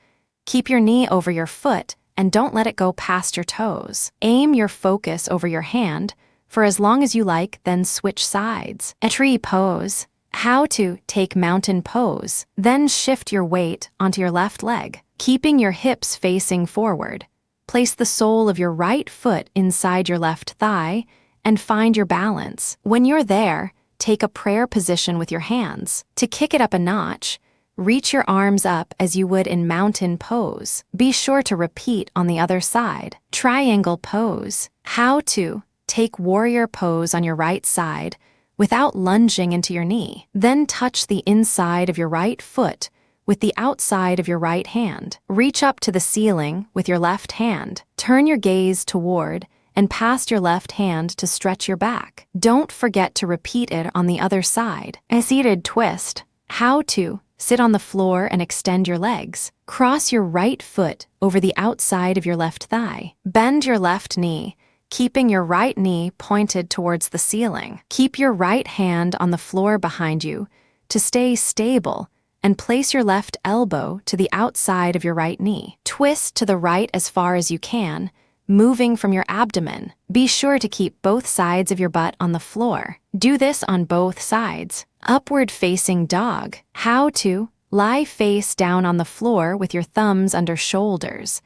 Keep your knee over your foot and don't let it go past your toes. Aim your focus over your hand for as long as you like, then switch sides. A tree pose. How to take mountain pose. Then shift your weight onto your left leg, keeping your hips facing forward. Place the sole of your right foot inside your left thigh and find your balance. When you're there, take a prayer position with your hands. To kick it up a notch, reach your arms up as you would in mountain pose. Be sure to repeat on the other side. Triangle pose. How to take warrior pose on your right side without lunging into your knee. Then touch the inside of your right foot with the outside of your right hand. Reach up to the ceiling with your left hand. Turn your gaze toward and past your left hand to stretch your back. Don't forget to repeat it on the other side. A seated twist. How to sit on the floor and extend your legs. Cross your right foot over the outside of your left thigh. Bend your left knee, keeping your right knee pointed towards the ceiling. Keep your right hand on the floor behind you to stay stable and place your left elbow to the outside of your right knee. Twist to the right as far as you can, moving from your abdomen. Be sure to keep both sides of your butt on the floor. Do this on both sides. Upward facing dog. How to lie face down on the floor with your thumbs under shoulders.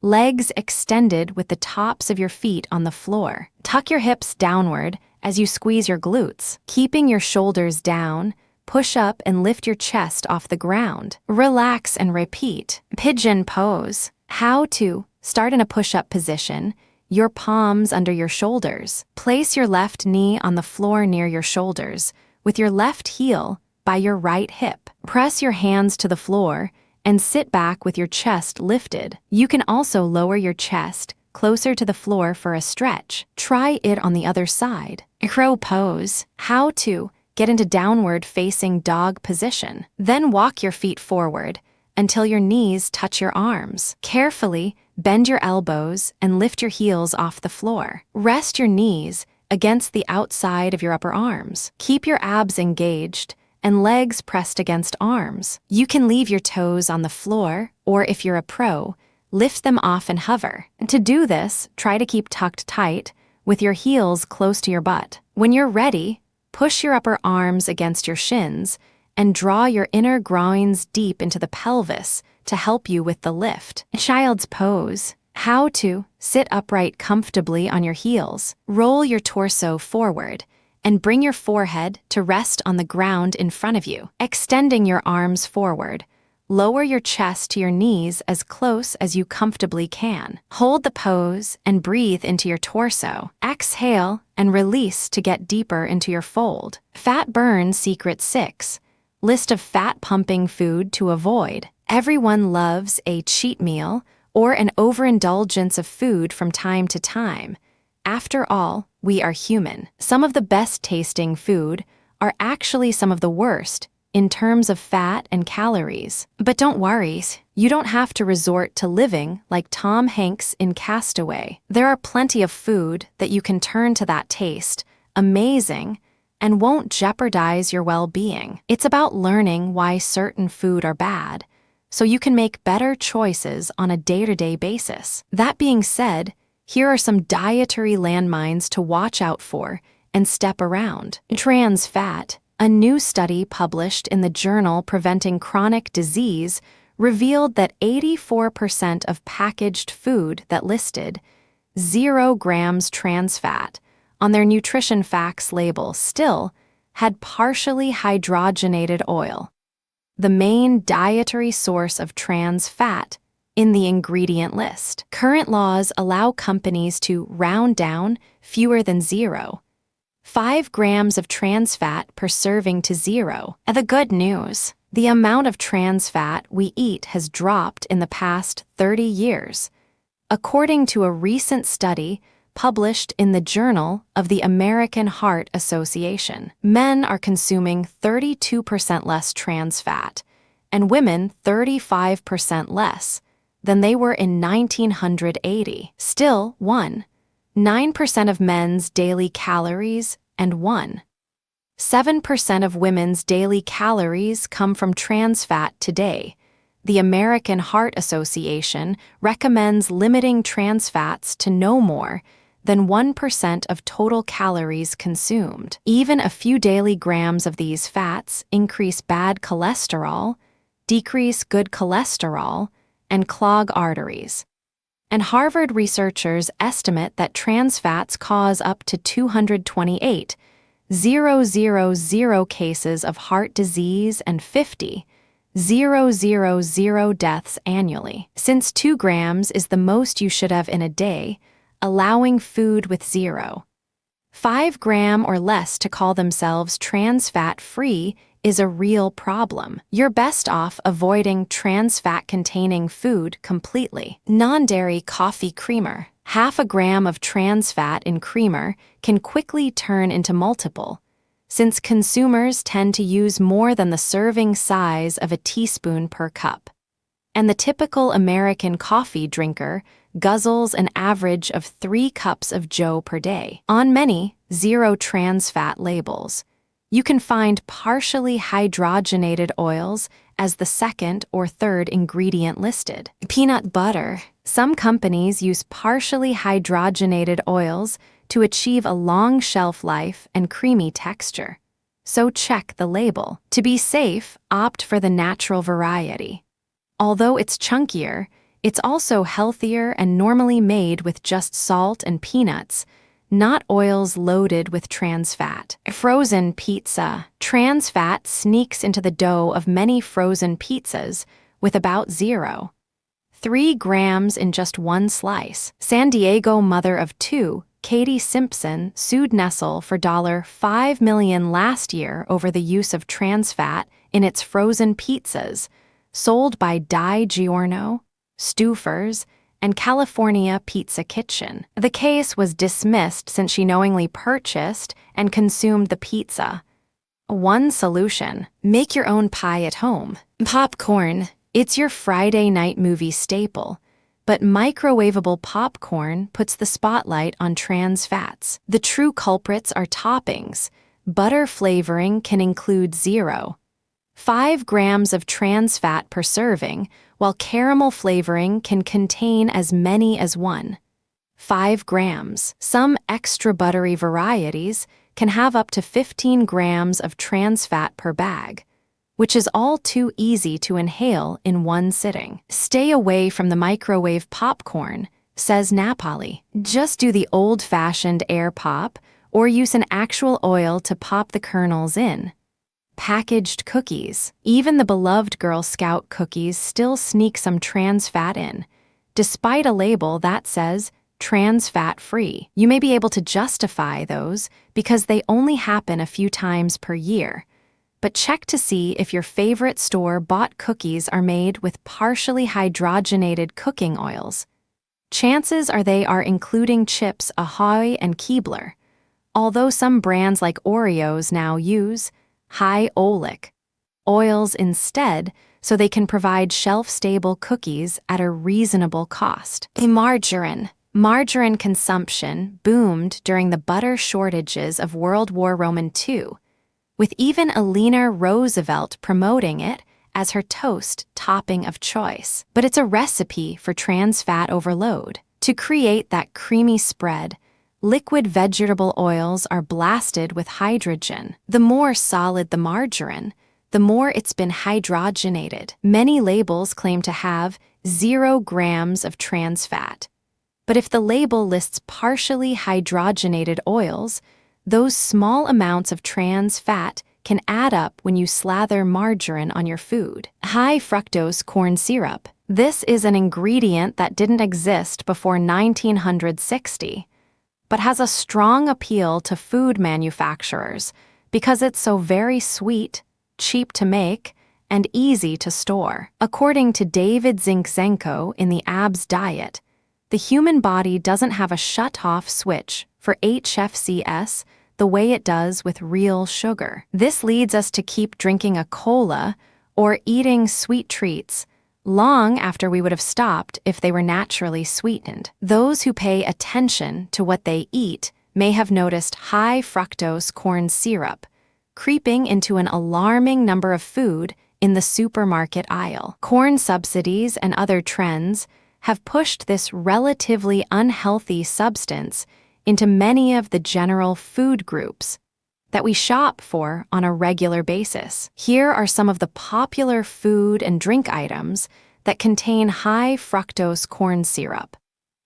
Legs extended with the tops of your feet on the floor. Tuck your hips downward as you squeeze your glutes. Keeping your shoulders down, push up and lift your chest off the ground. Relax and repeat. Pigeon pose. How to start in a push-up position, your palms under your shoulders. Place your left knee on the floor near your shoulders, with your left heel by your right hip. Press your hands to the floor and sit back with your chest lifted. You can also lower your chest closer to the floor for a stretch. Try it on the other side. Crow pose. How to get into downward facing dog position. Then walk your feet forward until your knees touch your arms. Carefully bend your elbows and lift your heels off the floor. Rest your knees against the outside of your upper arms. Keep your abs engaged and legs pressed against arms. You can leave your toes on the floor, or if you're a pro, lift them off and hover. To do this, try to keep tucked tight with your heels close to your butt. When you're ready, push your upper arms against your shins and draw your inner groins deep into the pelvis to help you with the lift. Child's pose. How to sit upright comfortably on your heels. Roll your torso forward and bring your forehead to rest on the ground in front of you. Extending your arms forward, lower your chest to your knees as close as you comfortably can. Hold the pose and breathe into your torso. Exhale and release to get deeper into your fold. Fat burn secret 6. List of fat-pumping food to avoid. Everyone loves a cheat meal or an overindulgence of food from time to time. After all, we are human. Some of the best tasting food are actually some of the worst in terms of fat and calories. But don't worry, you don't have to resort to living like Tom Hanks in Castaway. There are plenty of food that you can turn to that taste, amazing, and won't jeopardize your well-being. It's about learning why certain food are bad, so you can make better choices on a day-to-day basis. That being said, here are some dietary landmines to watch out for and step around. Trans fat. A new study published in the journal Preventing Chronic Disease revealed that 84% of packaged food that listed 0 grams trans fat on their nutrition facts label still had partially hydrogenated oil, the main dietary source of trans fat in the ingredient list. Current laws allow companies to round down fewer than 0. 5 grams of trans fat per serving to 0. And the good news, the amount of trans fat we eat has dropped in the past 30 years. According to a recent study published in the Journal of the American Heart Association, men are consuming 32% less trans fat, and women 35% less than they were in 1980. Still, 9% of men's daily calories and 7% of women's daily calories come from trans fat today. The American Heart Association recommends limiting trans fats to no more than 1% of total calories consumed. Even a few daily grams of these fats increase bad cholesterol, decrease good cholesterol, and clog arteries. And Harvard researchers estimate that trans fats cause up to 228,000 cases of heart disease and 50,000 deaths annually. Since 2 grams is the most you should have in a day, allowing food with 0.5 gram or less to call themselves trans fat free is a real problem. You're best off avoiding trans fat containing food completely. Non-dairy coffee creamer. 0.5 gram of trans fat in creamer can quickly turn into multiple, since consumers tend to use more than the serving size of a teaspoon per cup. And the typical American coffee drinker guzzles an average of 3 cups of Joe per day. On many 0 trans fat labels, you can find partially hydrogenated oils as the second or third ingredient listed. Peanut butter. Some companies use partially hydrogenated oils to achieve a long shelf life and creamy texture. So check the label. To be safe, opt for the natural variety. Although it's chunkier, it's also healthier and normally made with just salt and peanuts, not oils loaded with trans fat. Frozen pizza. Trans fat sneaks into the dough of many frozen pizzas with about 0.3 grams in just one slice. San Diego mother of 2, Katie Simpson, sued Nestle for $5 million last year over the use of trans fat in its frozen pizzas, sold by Di Giorno, Stouffer's, and California Pizza Kitchen. The case was dismissed since she knowingly purchased and consumed the pizza. One solution: make your own pie at home. Popcorn. It's your Friday night movie staple, but microwavable popcorn puts the spotlight on trans fats. The true culprits are toppings. Butter flavoring can include 0.5 grams of trans fat per serving, while caramel flavoring can contain as many as 1.5 grams. Some extra buttery varieties can have up to 15 grams of trans fat per bag, which is all too easy to inhale in one sitting. Stay away from the microwave popcorn, says Napoli. Just do the old-fashioned air pop or use an actual oil to pop the kernels in. Packaged cookies. Even the beloved Girl Scout cookies still sneak some trans fat in, despite a label that says trans fat free. You may be able to justify those because they only happen a few times per year, but check to see if your favorite store-bought cookies are made with partially hydrogenated cooking oils. Chances are they are including Chips Ahoy and Keebler, although some brands like Oreos now use high oleic oils instead so they can provide shelf-stable cookies at a reasonable cost. Margarine. Margarine consumption boomed during the butter shortages of World War II, with even Eleanor Roosevelt promoting it as her toast topping of choice. But it's a recipe for trans fat overload. To create that creamy spread, liquid vegetable oils are blasted with hydrogen. The more solid the margarine, the more it's been hydrogenated. Many labels claim to have 0 grams of trans fat. But if the label lists partially hydrogenated oils, those small amounts of trans fat can add up when you slather margarine on your food. High fructose corn syrup. This is an ingredient that didn't exist before 1960, but has a strong appeal to food manufacturers because it's so very sweet, cheap to make, and easy to store. According to David Zinczenko in the ABS diet, the human body doesn't have a shut-off switch for HFCS the way it does with real sugar. This leads us to keep drinking a cola or eating sweet treats long after we would have stopped if they were naturally sweetened. Those who pay attention to what they eat may have noticed high fructose corn syrup creeping into an alarming number of food in the supermarket aisle. Corn subsidies and other trends have pushed this relatively unhealthy substance into many of the general food groups that we shop for on a regular basis. Here are some of the popular food and drink items that contain high fructose corn syrup,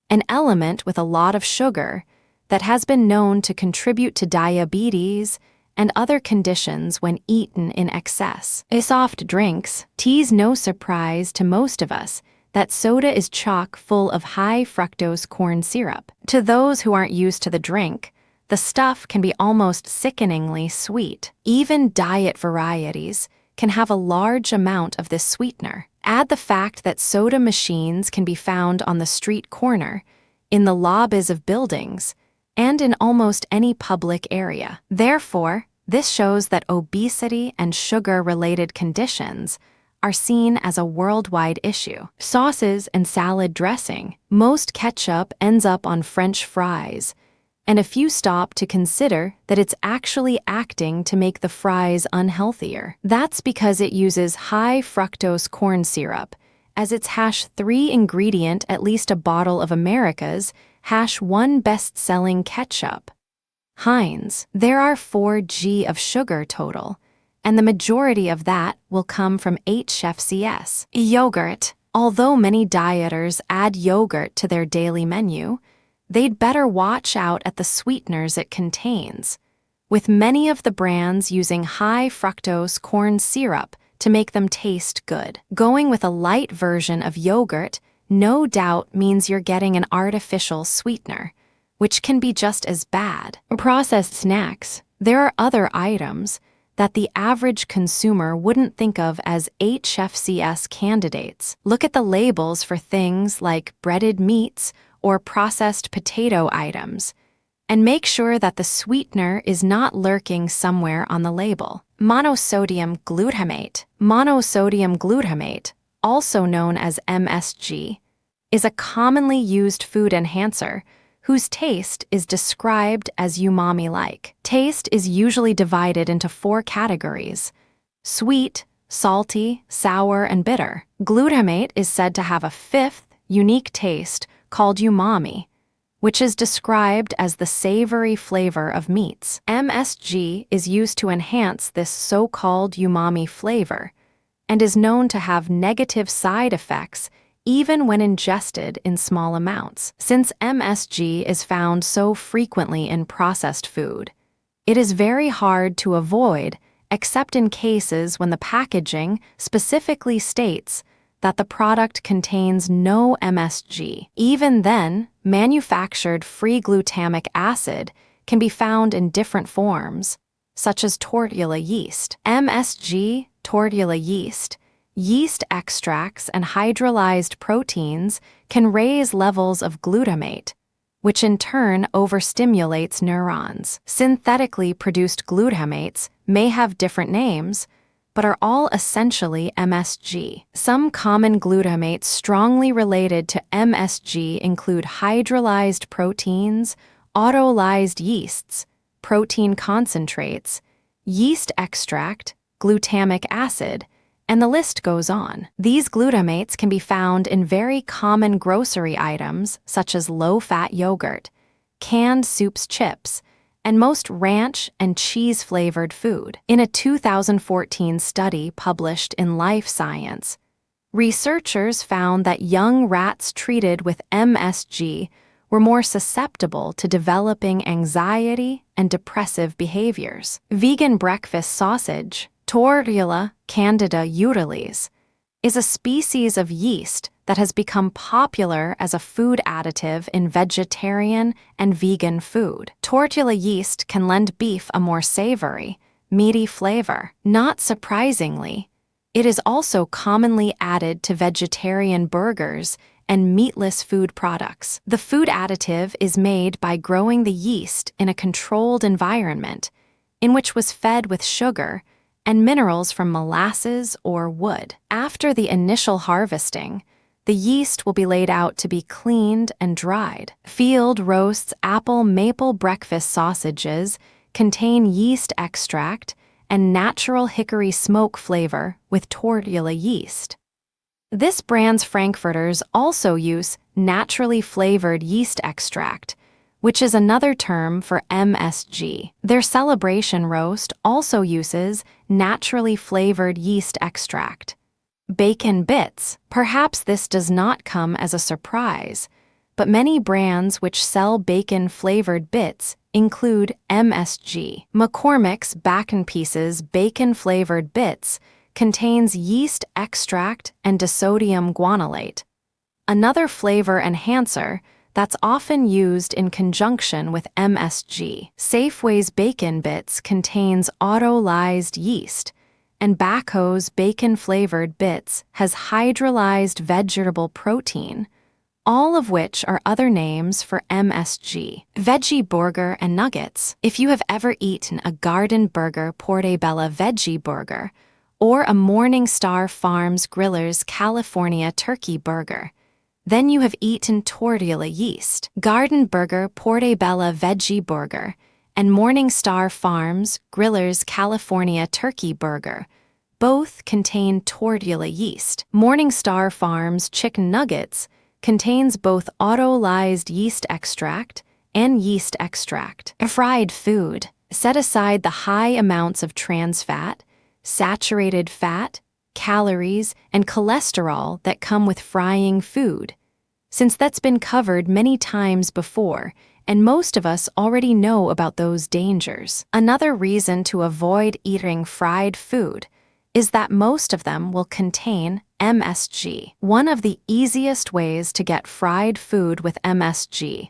an element with a lot of sugar that has been known to contribute to diabetes and other conditions when eaten in excess. Soft drinks. Tea's no surprise to most of us that soda is chock full of high fructose corn syrup. To those who aren't used to the drink, the stuff can be almost sickeningly sweet. Even diet varieties can have a large amount of this sweetener. Add the fact that soda machines can be found on the street corner, in the lobbies of buildings, and in almost any public area. Therefore, this shows that obesity and sugar-related conditions are seen as a worldwide issue. Sauces and salad dressing. Most ketchup ends up on French fries, and a few stop to consider that it's actually acting to make the fries unhealthier. That's because it uses high fructose corn syrup as its #3 ingredient, at least a bottle of America's #1 best-selling ketchup. Heinz. There are 4 g of sugar total, and the majority of that will come from HFCS. Yogurt. Although many dieters add yogurt to their daily menu, they'd better watch out at the sweeteners it contains, with many of the brands using high fructose corn syrup to make them taste good. Going with a light version of yogurt no doubt means you're getting an artificial sweetener, which can be just as bad. Processed snacks. There are other items that the average consumer wouldn't think of as HFCS candidates. Look at the labels for things like breaded meats or processed potato items, and make sure that the sweetener is not lurking somewhere on the label. Monosodium glutamate. Monosodium glutamate, also known as MSG, is a commonly used food enhancer whose taste is described as umami-like. Taste is usually divided into 4 categories: sweet, salty, sour, and bitter. Glutamate is said to have a 5th, unique taste called umami, which is described as the savory flavor of meats. MSG is used to enhance this so-called umami flavor and is known to have negative side effects even when ingested in small amounts. Since MSG is found so frequently in processed food, it is very hard to avoid, except in cases when the packaging specifically states that the product contains no MSG. Even then, manufactured free glutamic acid can be found in different forms, such as tortilla yeast. MSG, tortilla yeast, yeast extracts, and hydrolyzed proteins can raise levels of glutamate, which in turn overstimulates neurons. Synthetically produced glutamates may have different names, but are all essentially MSG. Some common glutamates strongly related to MSG include hydrolyzed proteins, autolyzed yeasts, protein concentrates, yeast extract, glutamic acid, and the list goes on. These glutamates can be found in very common grocery items such as low-fat yogurt, canned soups chips, and most ranch and cheese-flavored food. In a 2014 study published in Life Science, researchers found that young rats treated with MSG were more susceptible to developing anxiety and depressive behaviors. Vegan breakfast sausage, Tortilla candida utilis, is a species of yeast that has become popular as a food additive in vegetarian and vegan food. Tortilla yeast can lend beef a more savory, meaty flavor. Not surprisingly, it is also commonly added to vegetarian burgers and meatless food products. The food additive is made by growing the yeast in a controlled environment in which was fed with sugar and minerals from molasses or wood. After the initial harvesting, the yeast will be laid out to be cleaned and dried. Field Roast's apple maple breakfast sausages contain yeast extract and natural hickory smoke flavor with tortilla yeast. This brand's frankfurters also use naturally flavored yeast extract, which is another term for MSG. Their celebration roast also uses naturally flavored yeast extract. Bacon bits. Perhaps this does not come as a surprise, but many brands which sell bacon-flavored bits include MSG. McCormick's Bacon Pieces bacon-flavored bits contains yeast extract and disodium guanylate, another flavor enhancer that's often used in conjunction with MSG. Safeway's Bacon Bits contains autolyzed yeast, and Baco's bacon-flavored bits has hydrolyzed vegetable protein, all of which are other names for MSG. Veggie burger and nuggets. If you have ever eaten a Garden Burger Portobello veggie burger or a Morningstar Farms Grillers California turkey burger, then you have eaten tortilla yeast. Garden Burger Portobello Veggie Burger and Morningstar Farms Grillers California Turkey Burger both contain tortilla yeast. Morningstar Farms Chicken Nuggets contains both autolyzed yeast extract and yeast extract. Fried food. Set aside the high amounts of trans fat, saturated fat, calories, and cholesterol that come with frying food, since that's been covered many times before, and most of us already know about those dangers. Another reason to avoid eating fried food is that most of them will contain MSG. One of the easiest ways to get fried food with MSG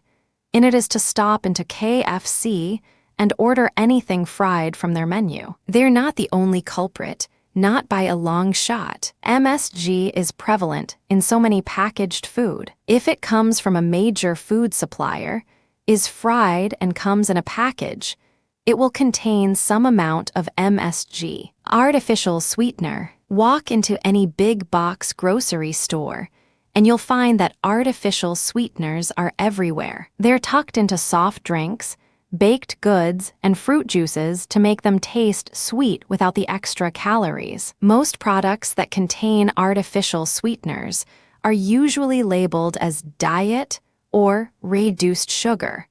in it is to stop into KFC and order anything fried from their menu. They're not the only culprit, not by a long shot. MSG is prevalent in so many packaged food. If it comes from a major food supplier, is fried and comes in a package, it will contain some amount of MSG. Artificial sweetener. Walk into any big box grocery store, and you'll find that artificial sweeteners are everywhere. They're tucked into soft drinks, baked goods, and fruit juices to make them taste sweet without the extra calories. Most products that contain artificial sweeteners are usually labeled as diet or reduced sugar.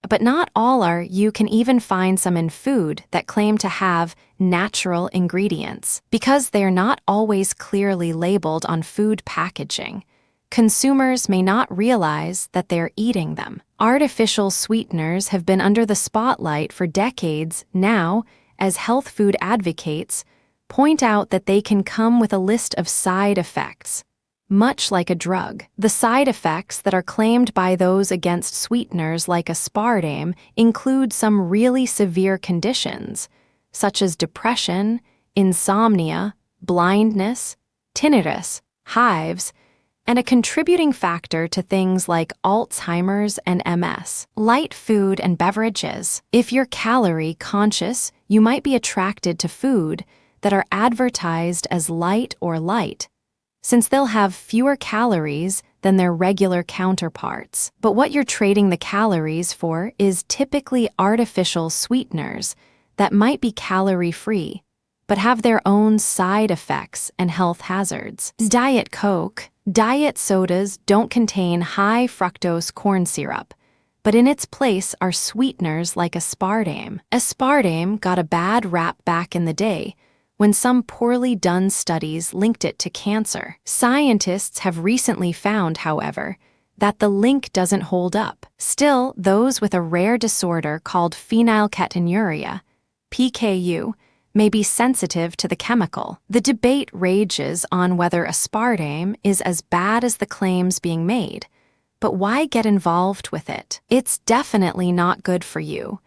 But not all are. You can even find some in food that claim to have natural ingredients. Because they are not always clearly labeled on food packaging, consumers may not realize that they're eating them. Artificial sweeteners have been under the spotlight for decades now, as health food advocates point out that they can come with a list of side effects, much like a drug. The side effects that are claimed by those against sweeteners like aspartame include some really severe conditions, such as depression, insomnia, blindness, tinnitus, hives, and a contributing factor to things like Alzheimer's and MS. Light food and beverages. If you're calorie conscious, you might be attracted to food that are advertised as light or light, since they'll have fewer calories than their regular counterparts. But what you're trading the calories for is typically artificial sweeteners that might be calorie-free, but have their own side effects and health hazards. Diet Coke. Diet sodas don't contain high fructose corn syrup, but in its place are sweeteners like aspartame. Aspartame got a bad rap back in the day when some poorly done studies linked it to cancer. Scientists have recently found, however, that the link doesn't hold up. Still, those with a rare disorder called phenylketonuria, PKU, may be sensitive to the chemical. The debate rages on whether aspartame is as bad as the claims being made, but why get involved with it? It's definitely not good for you.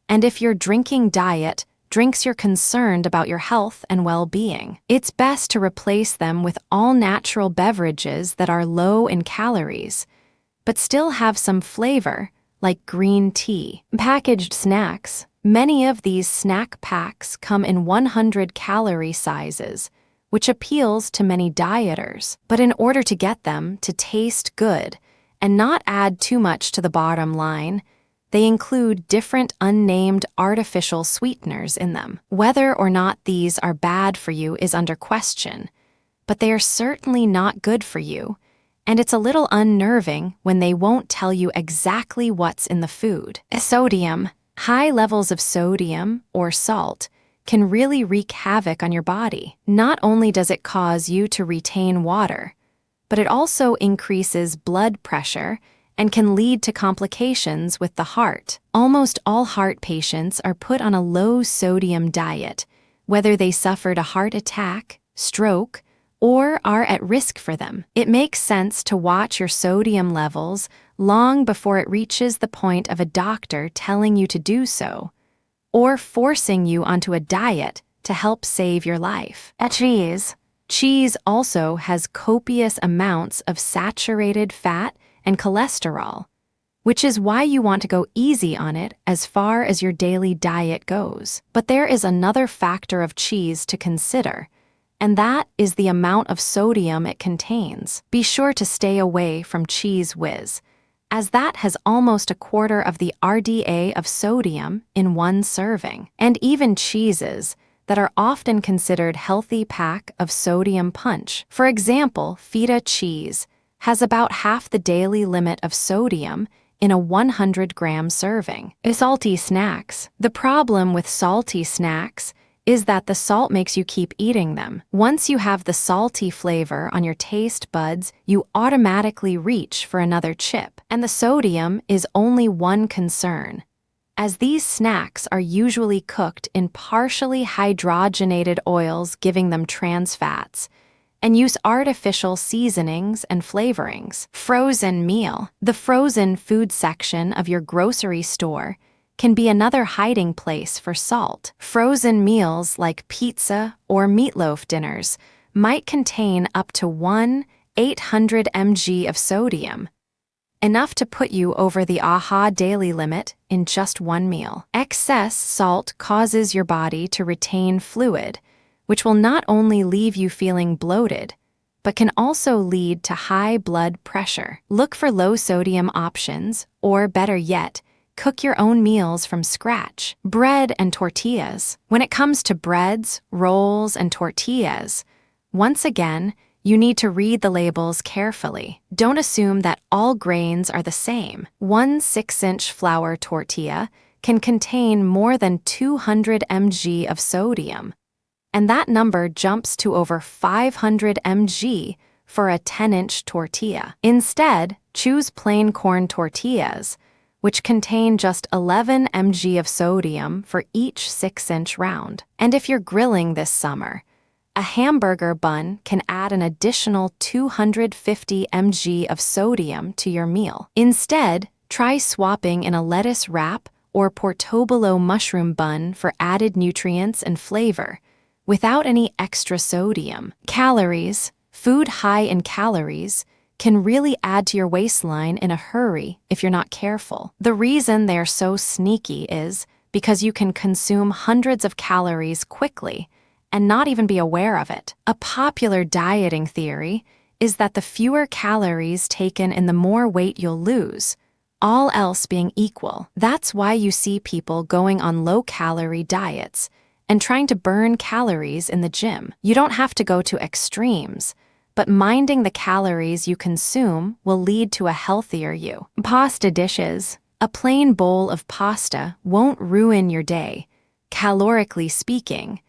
And if you're drinking diet drinks you're concerned about your health and well-being, it's best to replace them with all-natural beverages that are low in calories, but still have some flavor, like green tea. Packaged snacks. Many of these snack packs come in 100-calorie sizes, which appeals to many dieters. But in order to get them to taste good and not add too much to the bottom line, they include different unnamed artificial sweeteners in them. Whether or not these are bad for you is under question, but they are certainly not good for you, and it's a little unnerving when they won't tell you exactly what's in the food. Sodium. High levels of sodium, or salt, can really wreak havoc on your body. Not only does it cause you to retain water, but it also increases blood pressure and can lead to complications with the heart. Almost all heart patients are put on a low-sodium diet, whether they suffered a heart attack, stroke, or are at risk for them. It makes sense to watch your sodium levels long before it reaches the point of a doctor telling you to do so, or forcing you onto a diet to help save your life. Cheese. Cheese also has copious amounts of saturated fat and cholesterol, which is why you want to go easy on it as far as your daily diet goes. But there is another factor of cheese to consider, and that is the amount of sodium it contains. Be sure to stay away from Cheez Whiz, as that has almost a quarter of the RDA of sodium in one serving. And even cheeses that are often considered healthy pack of sodium punch. For example, feta cheese has about half the daily limit of sodium in a 100-gram serving. Salty snacks. The problem with salty snacks is that the salt makes you keep eating them. Once you have the salty flavor on your taste buds, you automatically reach for another chip. And the sodium is only one concern, as these snacks are usually cooked in partially hydrogenated oils, giving them trans fats, and use artificial seasonings and flavorings. Frozen meal. The frozen food section of your grocery store can be another hiding place for salt. Frozen meals like pizza or meatloaf dinners might contain up to 800 mg of sodium, enough to put you over the AHA daily limit in just one meal. Excess salt causes your body to retain fluid, which will not only leave you feeling bloated, but can also lead to high blood pressure. Look for low-sodium options, or better yet, cook your own meals from scratch. Bread and tortillas. When it comes to breads, rolls, and tortillas, once again, you need to read the labels carefully. Don't assume that all grains are the same. One 6-inch flour tortilla can contain more than 200 mg of sodium, and that number jumps to over 500 mg for a 10-inch tortilla. Instead, choose plain corn tortillas, which contain just 11 mg of sodium for each 6-inch round. And if you're grilling this summer, a hamburger bun can add an additional 250 mg of sodium to your meal. Instead, try swapping in a lettuce wrap or portobello mushroom bun for added nutrients and flavor, without any extra sodium. Calories. Food high in calories can really add to your waistline in a hurry if you're not careful. The reason they're so sneaky is because you can consume hundreds of calories quickly and not even be aware of it. A popular dieting theory is that the fewer calories taken in the more weight you'll lose, all else being equal. That's why you see people going on low-calorie diets and trying to burn calories in the gym. You don't have to go to extremes, but minding the calories you consume will lead to a healthier you. Pasta dishes. A plain bowl of pasta won't ruin your day, calorically speaking,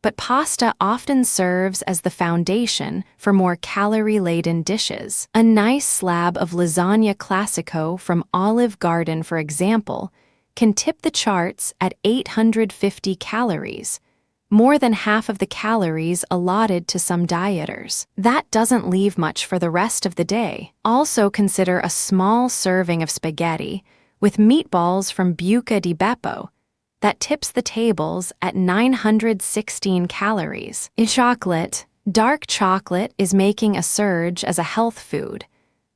but pasta often serves as the foundation for more calorie-laden dishes. A nice slab of lasagna classico from Olive Garden, for example, can tip the charts at 850 calories, more than half of the calories allotted to some dieters. That doesn't leave much for the rest of the day. Also consider a small serving of spaghetti with meatballs from Buca di Beppo that tips the tables at 916 calories. In chocolate, dark chocolate is making a surge as a health food,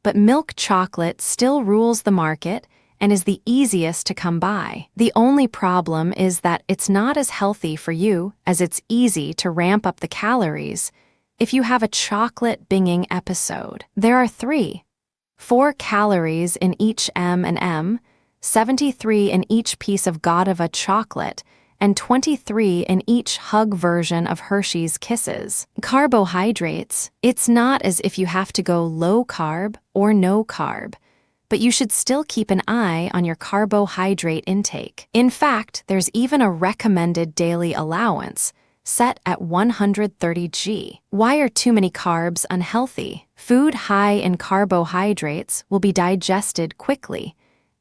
but milk chocolate still rules the market and is the easiest to come by. The only problem is that it's not as healthy for you as it's easy to ramp up the calories if you have a chocolate binging episode. There are 4 calories in each M&M, 73 in each piece of Godiva chocolate, and 23 in each hug version of Hershey's Kisses. Carbohydrates. It's not as if you have to go low carb or no carb, but you should still keep an eye on your carbohydrate intake. In fact, there's even a recommended daily allowance set at 130 g. Why are too many carbs unhealthy? Food high in carbohydrates will be digested quickly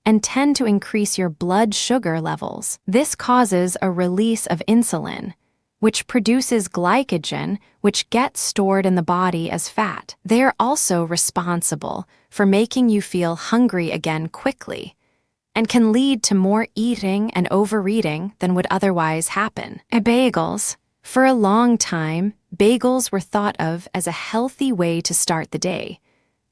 and tend to increase your blood sugar levels. This causes a release of insulin, which produces glycogen, which gets stored in the body as fat. They are also responsible for making you feel hungry again quickly, and can lead to more eating and overeating than would otherwise happen. Bagels. For a long time, bagels were thought of as a healthy way to start the day,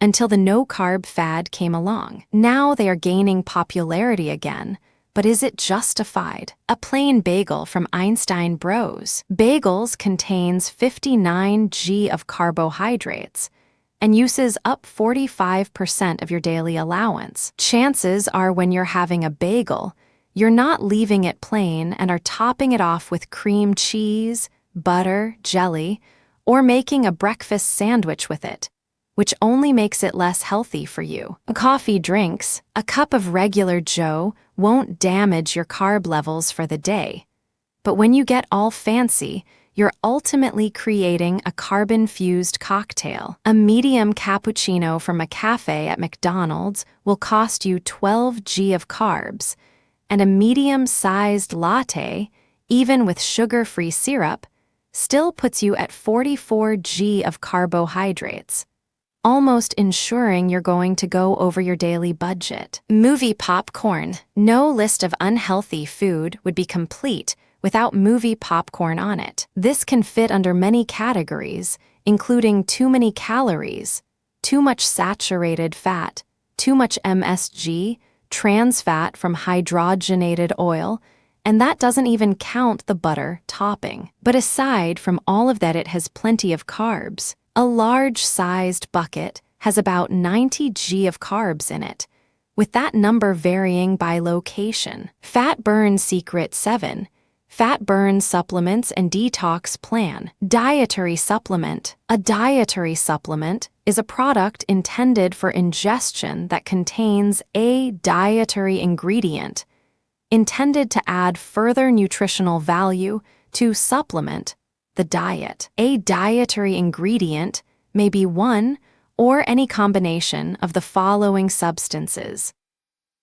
until the no-carb fad came along. Now they are gaining popularity again, but is it justified? A plain bagel from Einstein Bros. Bagels contains 59 g of carbohydrates and uses up 45% of your daily allowance. Chances are when you're having a bagel, you're not leaving it plain and are topping it off with cream cheese, butter, jelly, or making a breakfast sandwich with it, which only makes it less healthy for you. Coffee drinks. A cup of regular Joe won't damage your carb levels for the day, but when you get all fancy, you're ultimately creating a carbon-fused cocktail. A medium cappuccino from a cafe at McDonald's will cost you 12 g of carbs, and a medium-sized latte, even with sugar-free syrup, still puts you at 44 g of carbohydrates, almost ensuring you're going to go over your daily budget. Movie popcorn. No list of unhealthy food would be complete without movie popcorn on it. This can fit under many categories, including too many calories, too much saturated fat, too much MSG, trans fat from hydrogenated oil, and that doesn't even count the butter topping. But aside from all of that, it has plenty of carbs. A large-sized bucket has about 90 g of carbs in it, with that number varying by location. Fat Burn Secret 7. Fat Burn Supplements and Detox Plan. Dietary supplement. A dietary supplement is a product intended for ingestion that contains a dietary ingredient intended to add further nutritional value to supplement the diet. A dietary ingredient may be one or any combination of the following substances: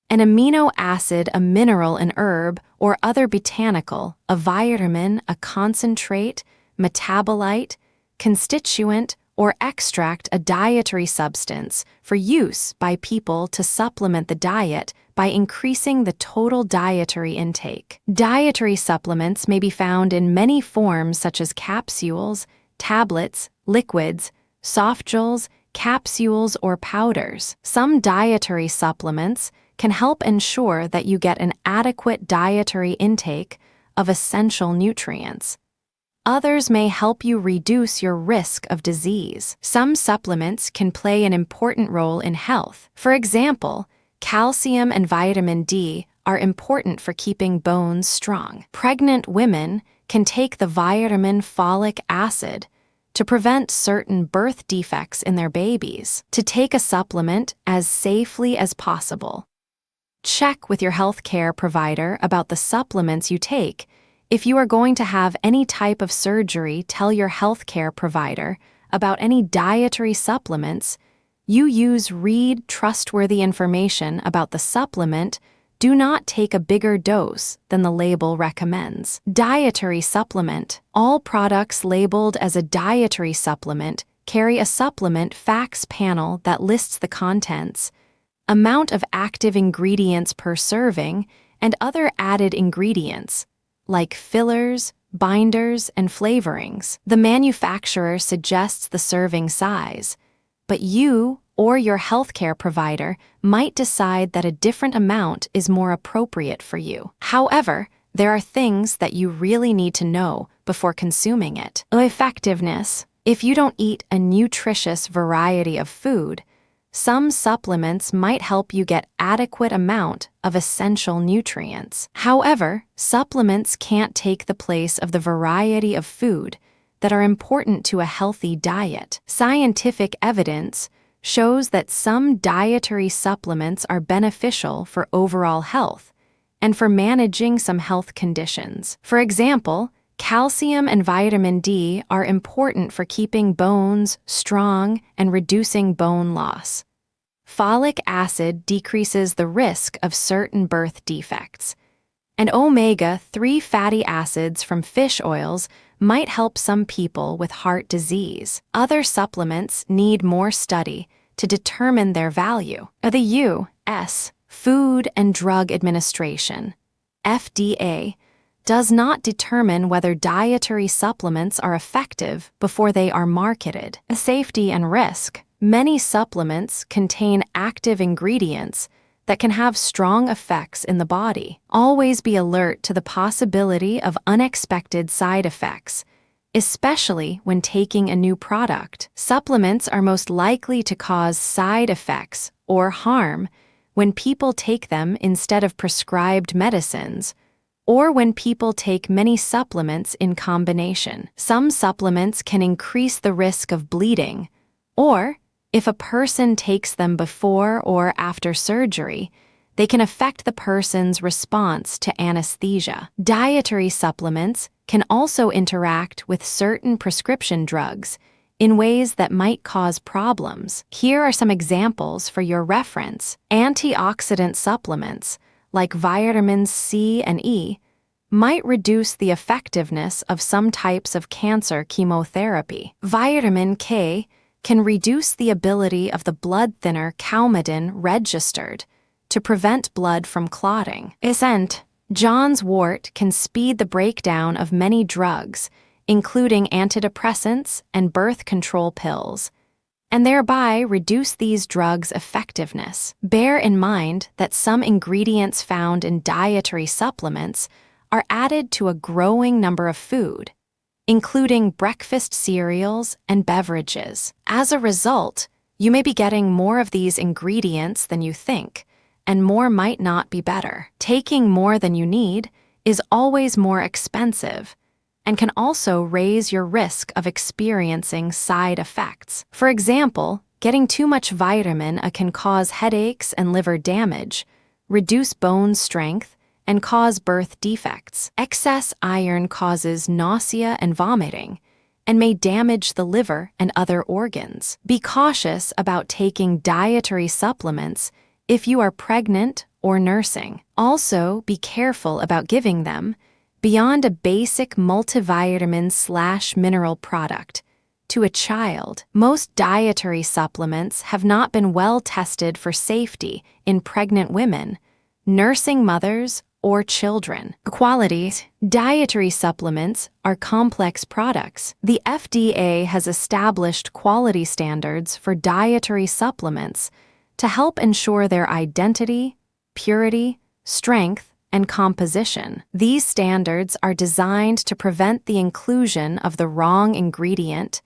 an amino acid, a mineral, an herb, or other botanical, a vitamin, a concentrate, metabolite, constituent, or extract, a dietary substance for use by people to supplement the diet by increasing the total dietary intake. Dietary supplements may be found in many forms such as capsules, tablets, liquids, soft gels, capsules, or powders. Some dietary supplements can help ensure that you get an adequate dietary intake of essential nutrients. Others may help you reduce your risk of disease. Some supplements can play an important role in health. For example, calcium and vitamin D are important for keeping bones strong. Pregnant women can take the vitamin folic acid to prevent certain birth defects in their babies. To take a supplement as safely as possible, check with your healthcare provider about the supplements you take. If you are going to have any type of surgery, tell your healthcare provider about any dietary supplements you use. Read trustworthy information about the supplement. Do not take a bigger dose than the label recommends. Dietary supplement. All products labeled as a dietary supplement carry a supplement facts panel that lists the contents, amount of active ingredients per serving, and other added ingredients, like fillers, binders, and flavorings. The manufacturer suggests the serving size, but you or your healthcare provider might decide that a different amount is more appropriate for you. However, there are things that you really need to know before consuming it. Effectiveness. If you don't eat a nutritious variety of food, some supplements might help you get adequate amount of essential nutrients. However, supplements can't take the place of the variety of food that are important to a healthy diet. Scientific evidence shows that some dietary supplements are beneficial for overall health and for managing some health conditions. For example, calcium and vitamin D are important for keeping bones strong and reducing bone loss. Folic acid decreases the risk of certain birth defects, and omega-3 fatty acids from fish oils might help some people with heart disease. Other supplements need more study to determine their value. The U.S. Food and Drug Administration, FDA, does not determine whether dietary supplements are effective before they are marketed. Safety and risk. Many supplements contain active ingredients that can have strong effects in the body. Always be alert to the possibility of unexpected side effects, especially when taking a new product. Supplements are most likely to cause side effects or harm when people take them instead of prescribed medicines, or when people take many supplements in combination. Some supplements can increase the risk of bleeding, or if a person takes them before or after surgery, they can affect the person's response to anesthesia. Dietary supplements can also interact with certain prescription drugs in ways that might cause problems. Here are some examples for your reference. Antioxidant supplements, like vitamins C and E, might reduce the effectiveness of some types of cancer chemotherapy. Vitamin K can reduce the ability of the blood thinner Coumadin registered to prevent blood from clotting. St. John's wort can speed the breakdown of many drugs, including antidepressants and birth control pills, and thereby reduce these drugs' effectiveness. Bear in mind that some ingredients found in dietary supplements are added to a growing number of food, including breakfast cereals and beverages. As a result, you may be getting more of these ingredients than you think, and more might not be better. Taking more than you need is always more expensive and can also raise your risk of experiencing side effects. For example, getting too much vitamin A can cause headaches and liver damage, reduce bone strength, and cause birth defects. Excess iron causes nausea and vomiting, and may damage the liver and other organs. Be cautious about taking dietary supplements if you are pregnant or nursing. Also, be careful about giving them, beyond a basic multivitamin/mineral product, to a child. Most dietary supplements have not been well tested for safety in pregnant women, nursing mothers, or children. Qualities. Dietary supplements are complex products. The FDA has established quality standards for dietary supplements to help ensure their identity, purity, strength, and composition. These standards are designed to prevent the inclusion of the wrong ingredient,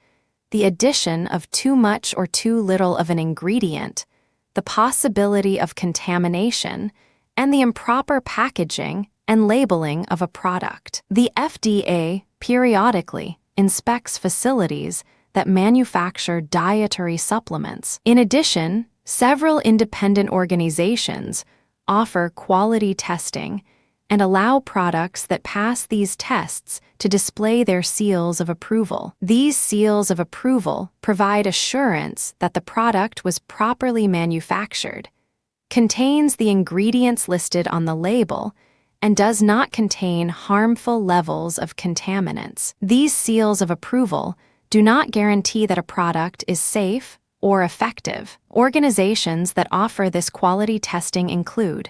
the addition of too much or too little of an ingredient, the possibility of contamination, and the improper packaging and labeling of a product. The FDA periodically inspects facilities that manufacture dietary supplements. In addition, several independent organizations offer quality testing and allow products that pass these tests to display their seals of approval. These seals of approval provide assurance that the product was properly manufactured, contains the ingredients listed on the label, and does not contain harmful levels of contaminants. These seals of approval do not guarantee that a product is safe or effective. Organizations that offer this quality testing include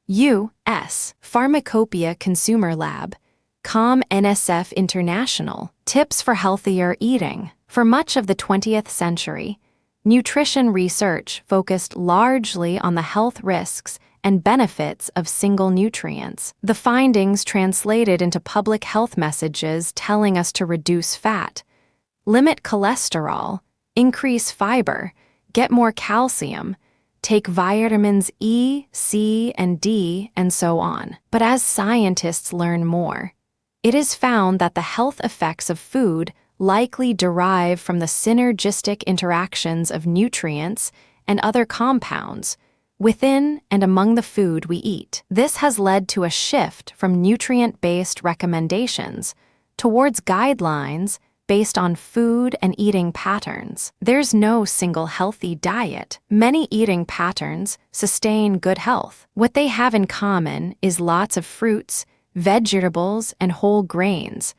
U.S. Pharmacopoeia Consumer Lab, NSF International. Tips for healthier eating. For much of the 20th century, nutrition research focused largely on the health risks and benefits of single nutrients. The findings translated into public health messages telling us to reduce fat, limit cholesterol, increase fiber, get more calcium, take vitamins E, C, and D, and so on. But as scientists learn more, it is found that the health effects of food likely derive from the synergistic interactions of nutrients and other compounds within and among the food we eat. This has led to a shift from nutrient-based recommendations towards guidelines based on food and eating patterns. There's no single healthy diet. Many eating patterns sustain good health. What they have in common is lots of fruits, vegetables, and whole grains,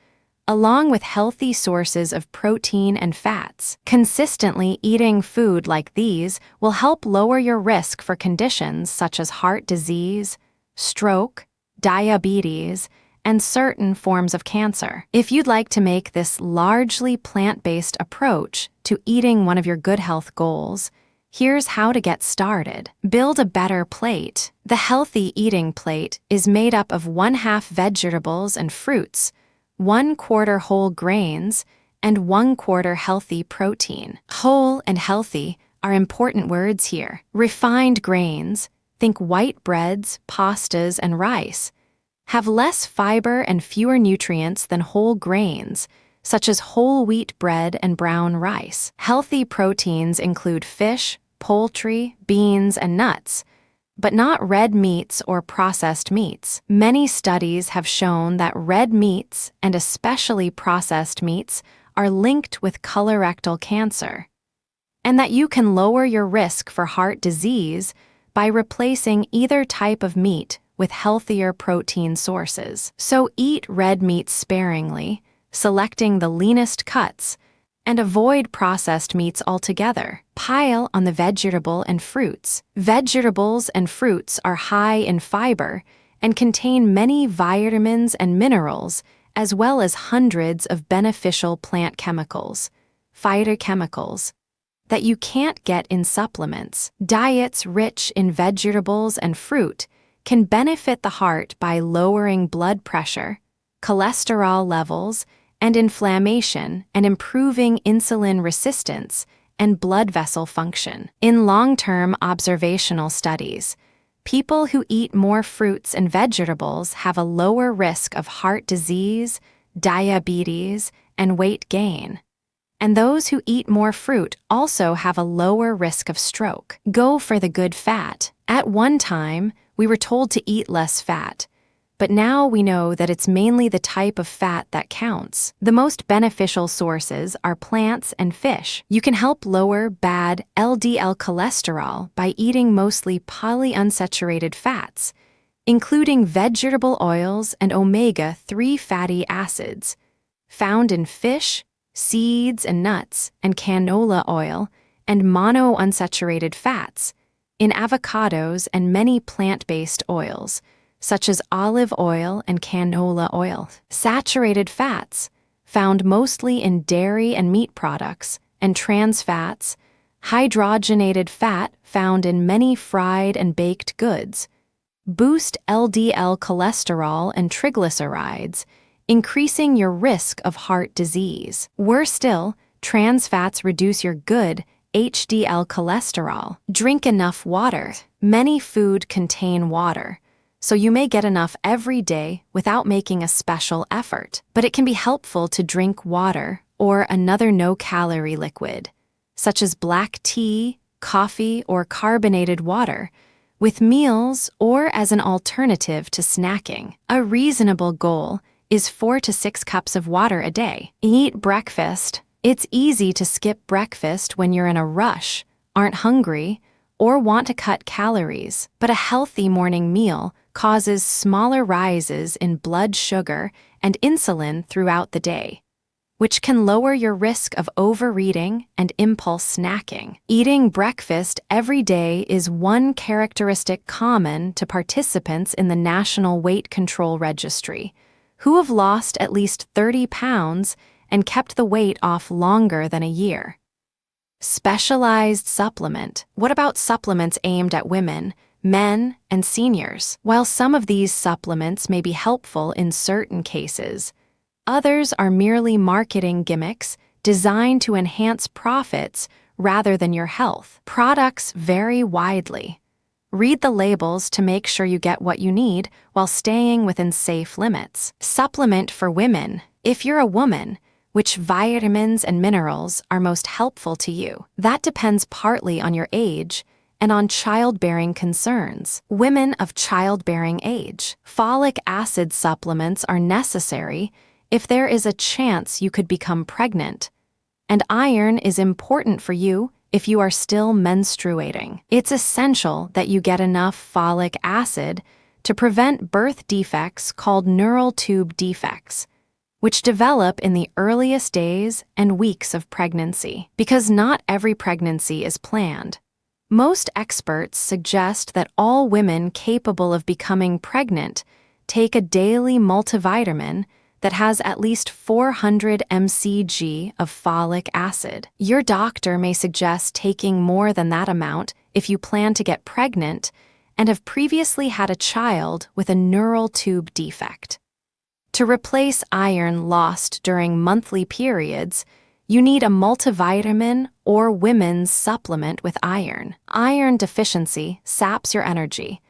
along with healthy sources of protein and fats. Consistently eating food like these will help lower your risk for conditions such as heart disease, stroke, diabetes, and certain forms of cancer. If you'd like to make this largely plant-based approach to eating one of your good health goals, here's how to get started. Build a better plate. The healthy eating plate is made up of 1/2 vegetables and fruits, 1/4 whole grains, and 1/4 healthy protein. Whole and healthy are important words here. Refined grains, think white breads, pastas, and rice, have less fiber and fewer nutrients than whole grains, such as whole wheat bread and brown rice. Healthy proteins include fish, poultry, beans, and nuts, but not red meats or processed meats. Many studies have shown that red meats, and especially processed meats, are linked with colorectal cancer, and that you can lower your risk for heart disease by replacing either type of meat with healthier protein sources. So eat red meat sparingly, selecting the leanest cuts, and avoid processed meats altogether. Pile on the vegetable and fruits. Vegetables and fruits are high in fiber and contain many vitamins and minerals, as well as hundreds of beneficial plant chemicals, phytochemicals, that you can't get in supplements. Diets rich in vegetables and fruit can benefit the heart by lowering blood pressure, cholesterol levels, and inflammation, and improving insulin resistance and blood vessel function. In long-term observational studies, people who eat more fruits and vegetables have a lower risk of heart disease, diabetes, and weight gain. And those who eat more fruit also have a lower risk of stroke. Go for the good fat. At one time, we were told to eat less fat, but now we know that it's mainly the type of fat that counts. The most beneficial sources are plants and fish. You can help lower bad LDL cholesterol by eating mostly polyunsaturated fats, including vegetable oils and omega-3 fatty acids, found in fish, seeds and nuts, and canola oil, and monounsaturated fats in avocados and many plant-based oils, such as olive oil and canola oil. Saturated fats, found mostly in dairy and meat products, and trans fats, hydrogenated fat found in many fried and baked goods, boost LDL cholesterol and triglycerides, increasing your risk of heart disease. Worse still, trans fats reduce your good HDL cholesterol. Drink enough water. Many food contain water, so you may get enough every day without making a special effort. But it can be helpful to drink water or another no-calorie liquid, such as black tea, coffee, or carbonated water, with meals or as an alternative to snacking. A reasonable goal is 4 to 6 cups of water a day. Eat breakfast. It's easy to skip breakfast when you're in a rush, aren't hungry, or want to cut calories. But a healthy morning meal causes smaller rises in blood sugar and insulin throughout the day, which can lower your risk of overeating and impulse snacking. Eating breakfast every day is one characteristic common to participants in the National Weight Control Registry, who have lost at least 30 pounds and kept the weight off longer than a year. Specialized supplement. What about supplements aimed at women, men, and seniors? While some of these supplements may be helpful in certain cases, others are merely marketing gimmicks designed to enhance profits rather than your health. Products vary widely. Read the labels to make sure you get what you need while staying within safe limits. Supplement for women. If you're a woman, which vitamins and minerals are most helpful to you? That depends partly on your age and on childbearing concerns. Women of childbearing age. Folic acid supplements are necessary if there is a chance you could become pregnant, and iron is important for you if you are still menstruating. It's essential that you get enough folic acid to prevent birth defects called neural tube defects, which develop in the earliest days and weeks of pregnancy. Because not every pregnancy is planned, most experts suggest that all women capable of becoming pregnant take a daily multivitamin that has at least 400 mcg of folic acid. Your doctor may suggest taking more than that amount if you plan to get pregnant and have previously had a child with a neural tube defect. To replace iron lost during monthly periods, you need a multivitamin or women's supplement with iron. Iron deficiency saps your energy,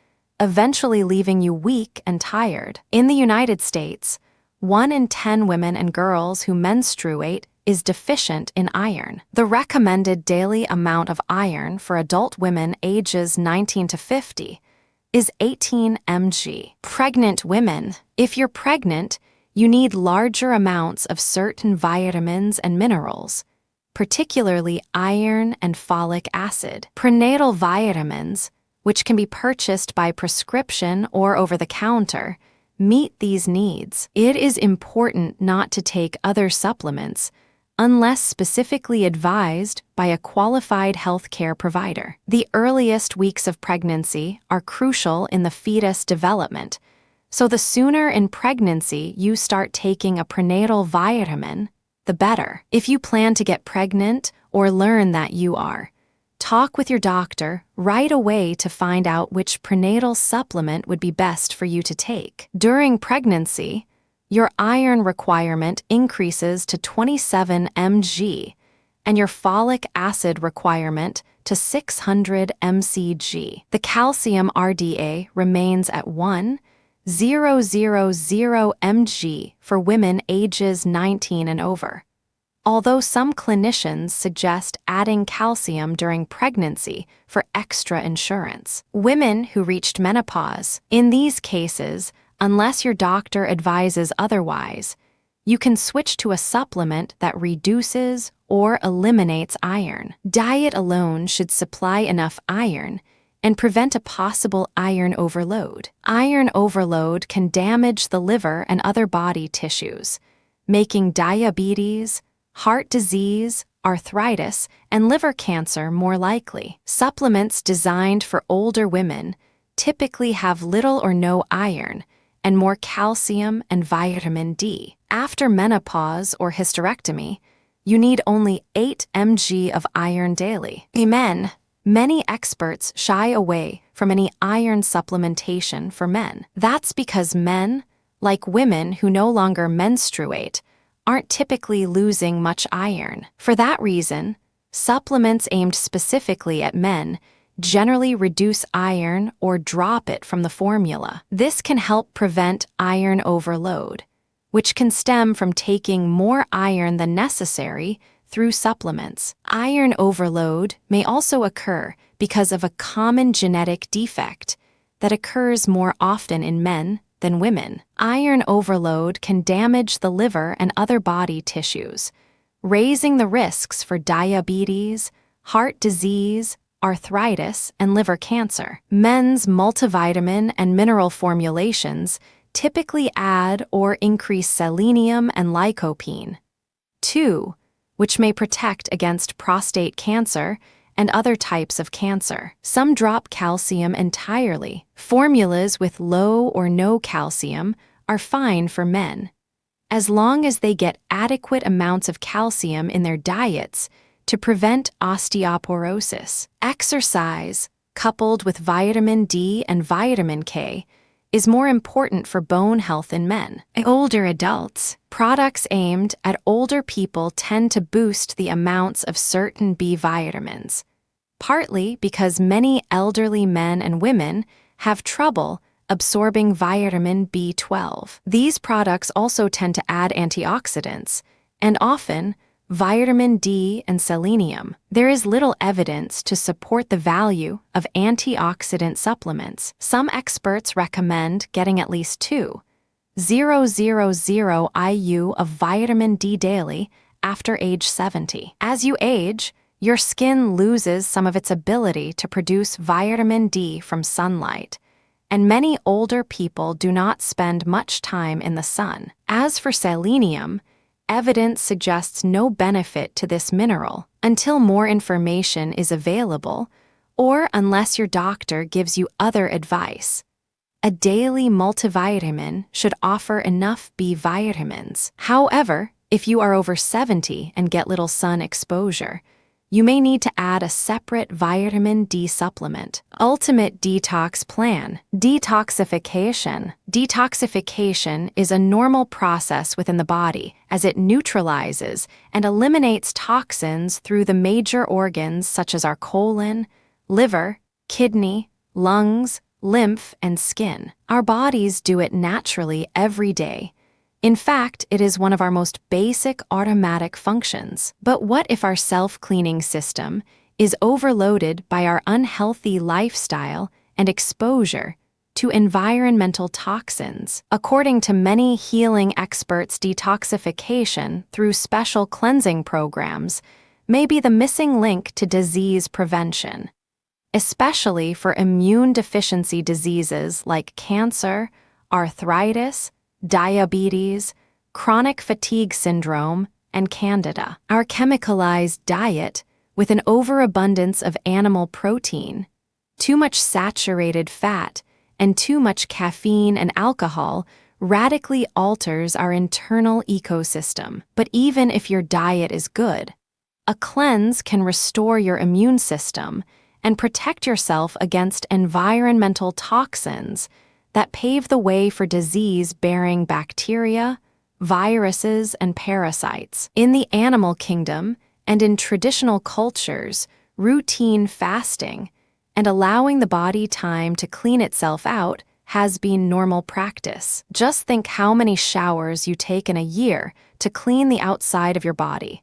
eventually leaving you weak and tired. In the United States, 1 in 10 women and girls who menstruate is deficient in iron. The recommended daily amount of iron for adult women ages 19 to 50 is 18 mg. Pregnant women. If you're pregnant, you need larger amounts of certain vitamins and minerals, particularly iron and folic acid. Prenatal vitamins, which can be purchased by prescription or over the counter, meet these needs. It is important not to take other supplements unless specifically advised by a qualified healthcare provider. The earliest weeks of pregnancy are crucial in the fetus development, so the sooner in pregnancy you start taking a prenatal vitamin, the better. If you plan to get pregnant or learn that you are, talk with your doctor right away to find out which prenatal supplement would be best for you to take. During pregnancy, your iron requirement increases to 27 mg and your folic acid requirement to 600 mcg. The calcium RDA remains at 1,000 mg for women ages 19 and over, although some clinicians suggest adding calcium during pregnancy for extra insurance. Women who reached menopause. In these cases, unless your doctor advises otherwise, you can switch to a supplement that reduces or eliminates iron. Diet alone should supply enough iron and prevent a possible iron overload. Iron overload can damage the liver and other body tissues, making diabetes, heart disease, arthritis, and liver cancer more likely. Supplements designed for older women typically have little or no iron and more calcium and vitamin D. After menopause or hysterectomy, you need only 8 mg of iron daily. Many experts shy away from any iron supplementation for men. That's because men, like women who no longer menstruate, aren't typically losing much iron. For that reason, supplements aimed specifically at men generally reduce iron or drop it from the formula. This can help prevent iron overload, which can stem from taking more iron than necessary through supplements. Iron overload may also occur because of a common genetic defect that occurs more often in men than women. Iron overload can damage the liver and other body tissues, raising the risks for diabetes, heart disease, arthritis, and liver cancer. Men's multivitamin and mineral formulations typically add or increase selenium and lycopene, too, which may protect against prostate cancer and other types of cancer. Some drop calcium entirely. Formulas with low or no calcium are fine for men, as long as they get adequate amounts of calcium in their diets to prevent osteoporosis. Exercise, coupled with vitamin D and vitamin K, is more important for bone health in men. Older adults, products aimed at older people tend to boost the amounts of certain B vitamins, partly because many elderly men and women have trouble absorbing vitamin B12. These products also tend to add antioxidants, and often vitamin D and selenium. There is little evidence to support the value of antioxidant supplements. Some experts recommend getting at least 2,000 IU of vitamin D daily after age 70. As you age, your skin loses some of its ability to produce vitamin D from sunlight, and many older people do not spend much time in the sun. As for selenium, evidence suggests no benefit to this mineral until more information is available or unless your doctor gives you other advice. A daily multivitamin should offer enough B vitamins. However, if you are over 70 and get little sun exposure, you may need to add a separate vitamin D supplement. Ultimate Detox Plan. Detoxification. Detoxification is a normal process within the body as it neutralizes and eliminates toxins through the major organs such as our colon, liver, kidney, lungs, lymph, and skin. Our bodies do it naturally every day. In fact, it is one of our most basic automatic functions. But what if our self-cleaning system is overloaded by our unhealthy lifestyle and exposure to environmental toxins? According to many healing experts, detoxification through special cleansing programs may be the missing link to disease prevention, especially for immune deficiency diseases like cancer, arthritis, diabetes, chronic fatigue syndrome, and candida. Our chemicalized diet, with an overabundance of animal protein, too much saturated fat, and too much caffeine and alcohol, radically alters our internal ecosystem. But even if your diet is good, a cleanse can restore your immune system and protect yourself against environmental toxins that pave the way for disease-bearing bacteria, viruses, and parasites. In the animal kingdom and in traditional cultures, routine fasting and allowing the body time to clean itself out has been normal practice. Just think how many showers you take in a year to clean the outside of your body,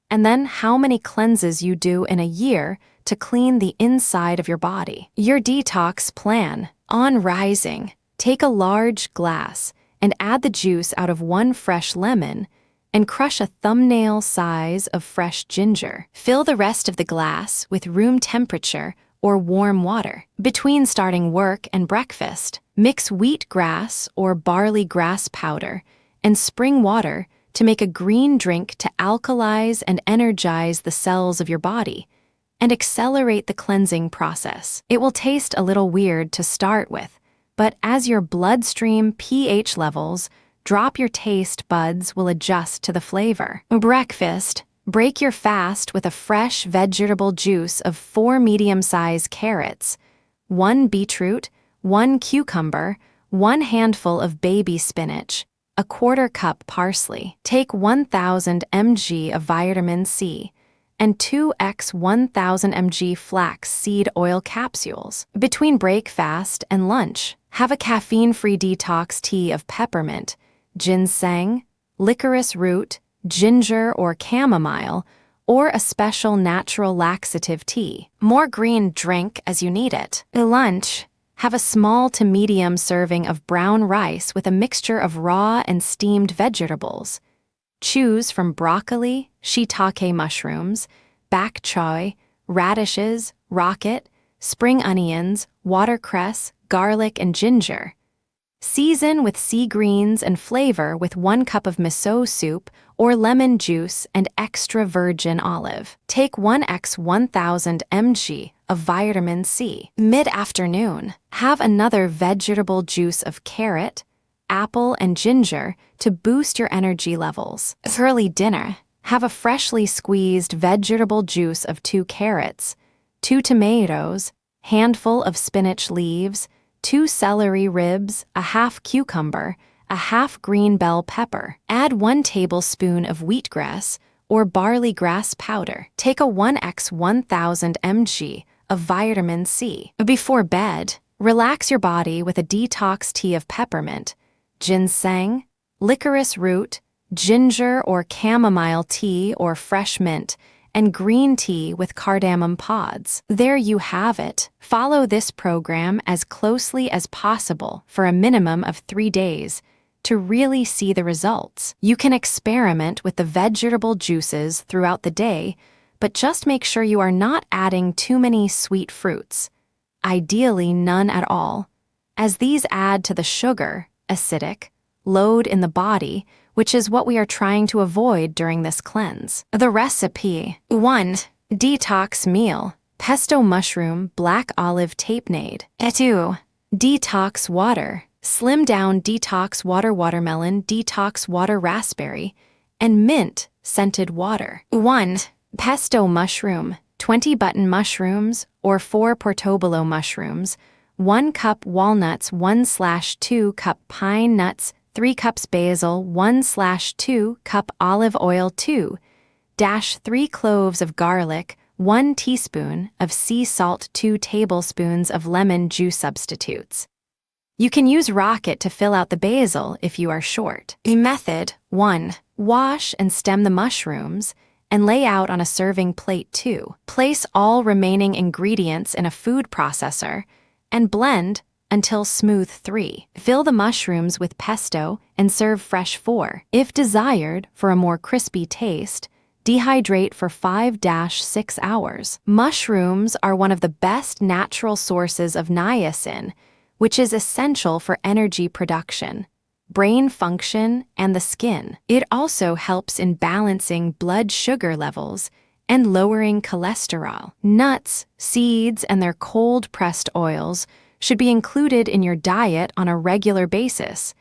and then how many cleanses you do in a year to clean the inside of your body. Your detox plan. On rising, take a large glass and add the juice out of 1 fresh lemon and crush a thumbnail size of fresh ginger. Fill the rest of the glass with room temperature or warm water. Between starting work and breakfast, mix wheatgrass or barley grass powder and spring water to make a green drink to alkalize and energize the cells of your body and accelerate the cleansing process. It will taste a little weird to start with, but as your bloodstream pH levels drop, your taste buds will adjust to the flavor. Breakfast. Break your fast with a fresh vegetable juice of 4 medium-sized carrots, 1 beetroot, 1 cucumber, 1 handful of baby spinach, a 1/4 cup parsley. Take 1000 mg of vitamin C and 2x 1000 mg flax seed oil capsules. Between breakfast and lunch, have a caffeine-free detox tea of peppermint, ginseng, licorice root, ginger or chamomile, or a special natural laxative tea. More green drink as you need it. At lunch, have a small to medium serving of brown rice with a mixture of raw and steamed vegetables. Choose from broccoli, shiitake mushrooms, bok choy, radishes, rocket, spring onions, watercress, garlic, and ginger. Season with sea greens and flavor with 1 cup of miso soup or lemon juice and extra virgin olive. Take 1x 1000 mg of vitamin C. Mid-afternoon, have another vegetable juice of carrot, apple, and ginger to boost your energy levels. Early dinner, have a freshly squeezed vegetable juice of 2 carrots, 2 tomatoes, handful of spinach leaves, 2 celery ribs, a 1/2 cucumber, a 1/2 green bell pepper. Add 1 tablespoon of wheatgrass or barley grass powder. Take a 1x 1000 mg of vitamin C. Before bed, relax your body with a detox tea of peppermint, ginseng, licorice root, ginger or chamomile tea or fresh mint, and green tea with cardamom pods. There you have it. Follow this program as closely as possible for a minimum of 3 days to really see the results. You can experiment with the vegetable juices throughout the day, but just make sure you are not adding too many sweet fruits. Ideally, none at all, as these add to the sugar, acidic, load in the body, which is what we are trying to avoid during this cleanse. The recipe: 1. Detox meal, pesto mushroom black olive tapenade. 2. Detox water, slim down detox water watermelon, detox water raspberry, and mint scented water. 1. Pesto mushroom, 20 button mushrooms or 4 portobello mushrooms, 1 cup walnuts, 1/2 cup pine nuts, 3 cups basil, 1/2 cup olive oil, 2-3 cloves of garlic, 1 teaspoon of sea salt, 2 tablespoons of lemon juice substitutes. You can use rocket to fill out the basil if you are short. Method: 1. Wash and stem the mushrooms and lay out on a serving plate. 2. Place all remaining ingredients in a food processor and blend until smooth. 3. Fill the mushrooms with pesto and serve fresh. 4. If desired for a more crispy taste, dehydrate for 5-6 hours. Mushrooms are one of the best natural sources of niacin, which is essential for energy production, brain function, and the skin. It also helps in balancing blood sugar levels and lowering cholesterol. Nuts, seeds, and their cold-pressed oils should be included in your diet on a regular basis,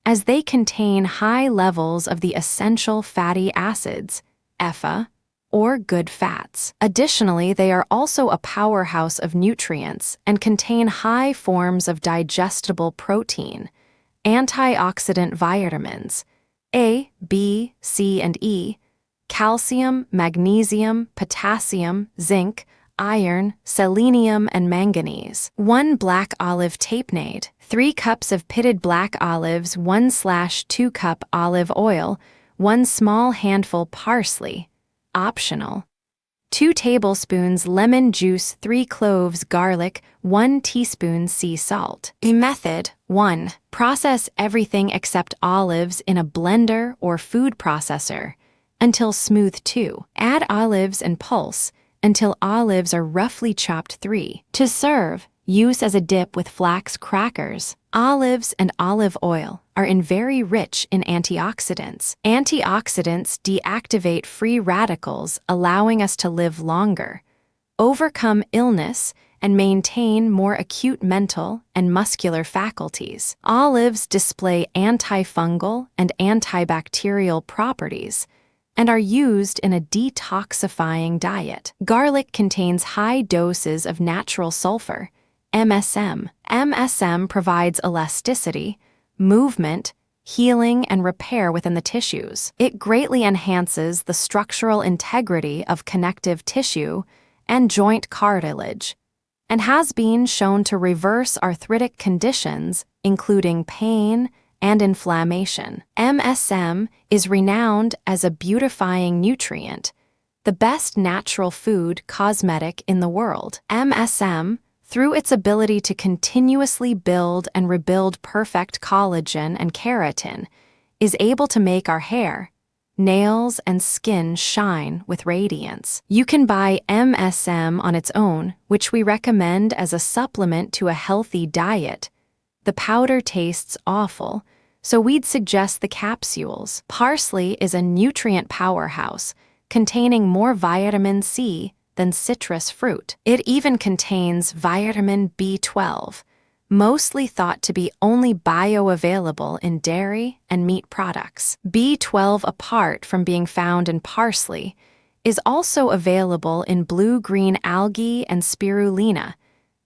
as they contain high levels of the essential fatty acids, EPA, or good fats. Additionally, they are also a powerhouse of nutrients and contain high forms of digestible protein, antioxidant vitamins A, B, C, and E, calcium, magnesium, potassium, zinc, iron, selenium, and manganese. 1 black olive tapenade, 3 cups of pitted black olives, 1/2 cup olive oil, 1 small handful parsley, optional. 2 tablespoons lemon juice, 3 cloves garlic, 1 teaspoon sea salt. Method: 1. Process everything except olives in a blender or food processor until smooth. 2. Add olives and pulse until olives are roughly chopped. 3. To serve, use as a dip with flax crackers. Olives and olive oil are very rich in antioxidants. Antioxidants deactivate free radicals, allowing us to live longer, overcome illness, and maintain more acute mental and muscular faculties. Olives display antifungal and antibacterial properties and are used in a detoxifying diet. Garlic contains high doses of natural sulfur MSM. MSM provides elasticity, movement, healing, and repair within the tissues. It greatly enhances the structural integrity of connective tissue and joint cartilage, and has been shown to reverse arthritic conditions, including pain and inflammation. MSM is renowned as a beautifying nutrient, the best natural food cosmetic in the world. MSM, through its ability to continuously build and rebuild perfect collagen and keratin, is able to make our hair, nails, and skin shine with radiance. You can buy MSM on its own, which we recommend as a supplement to a healthy diet. The powder tastes awful, so we'd suggest the capsules. Parsley is a nutrient powerhouse, containing more vitamin C than citrus fruit. It even contains vitamin B12, mostly thought to be only bioavailable in dairy and meat products. B12, apart from being found in parsley, is also available in blue-green algae and spirulina,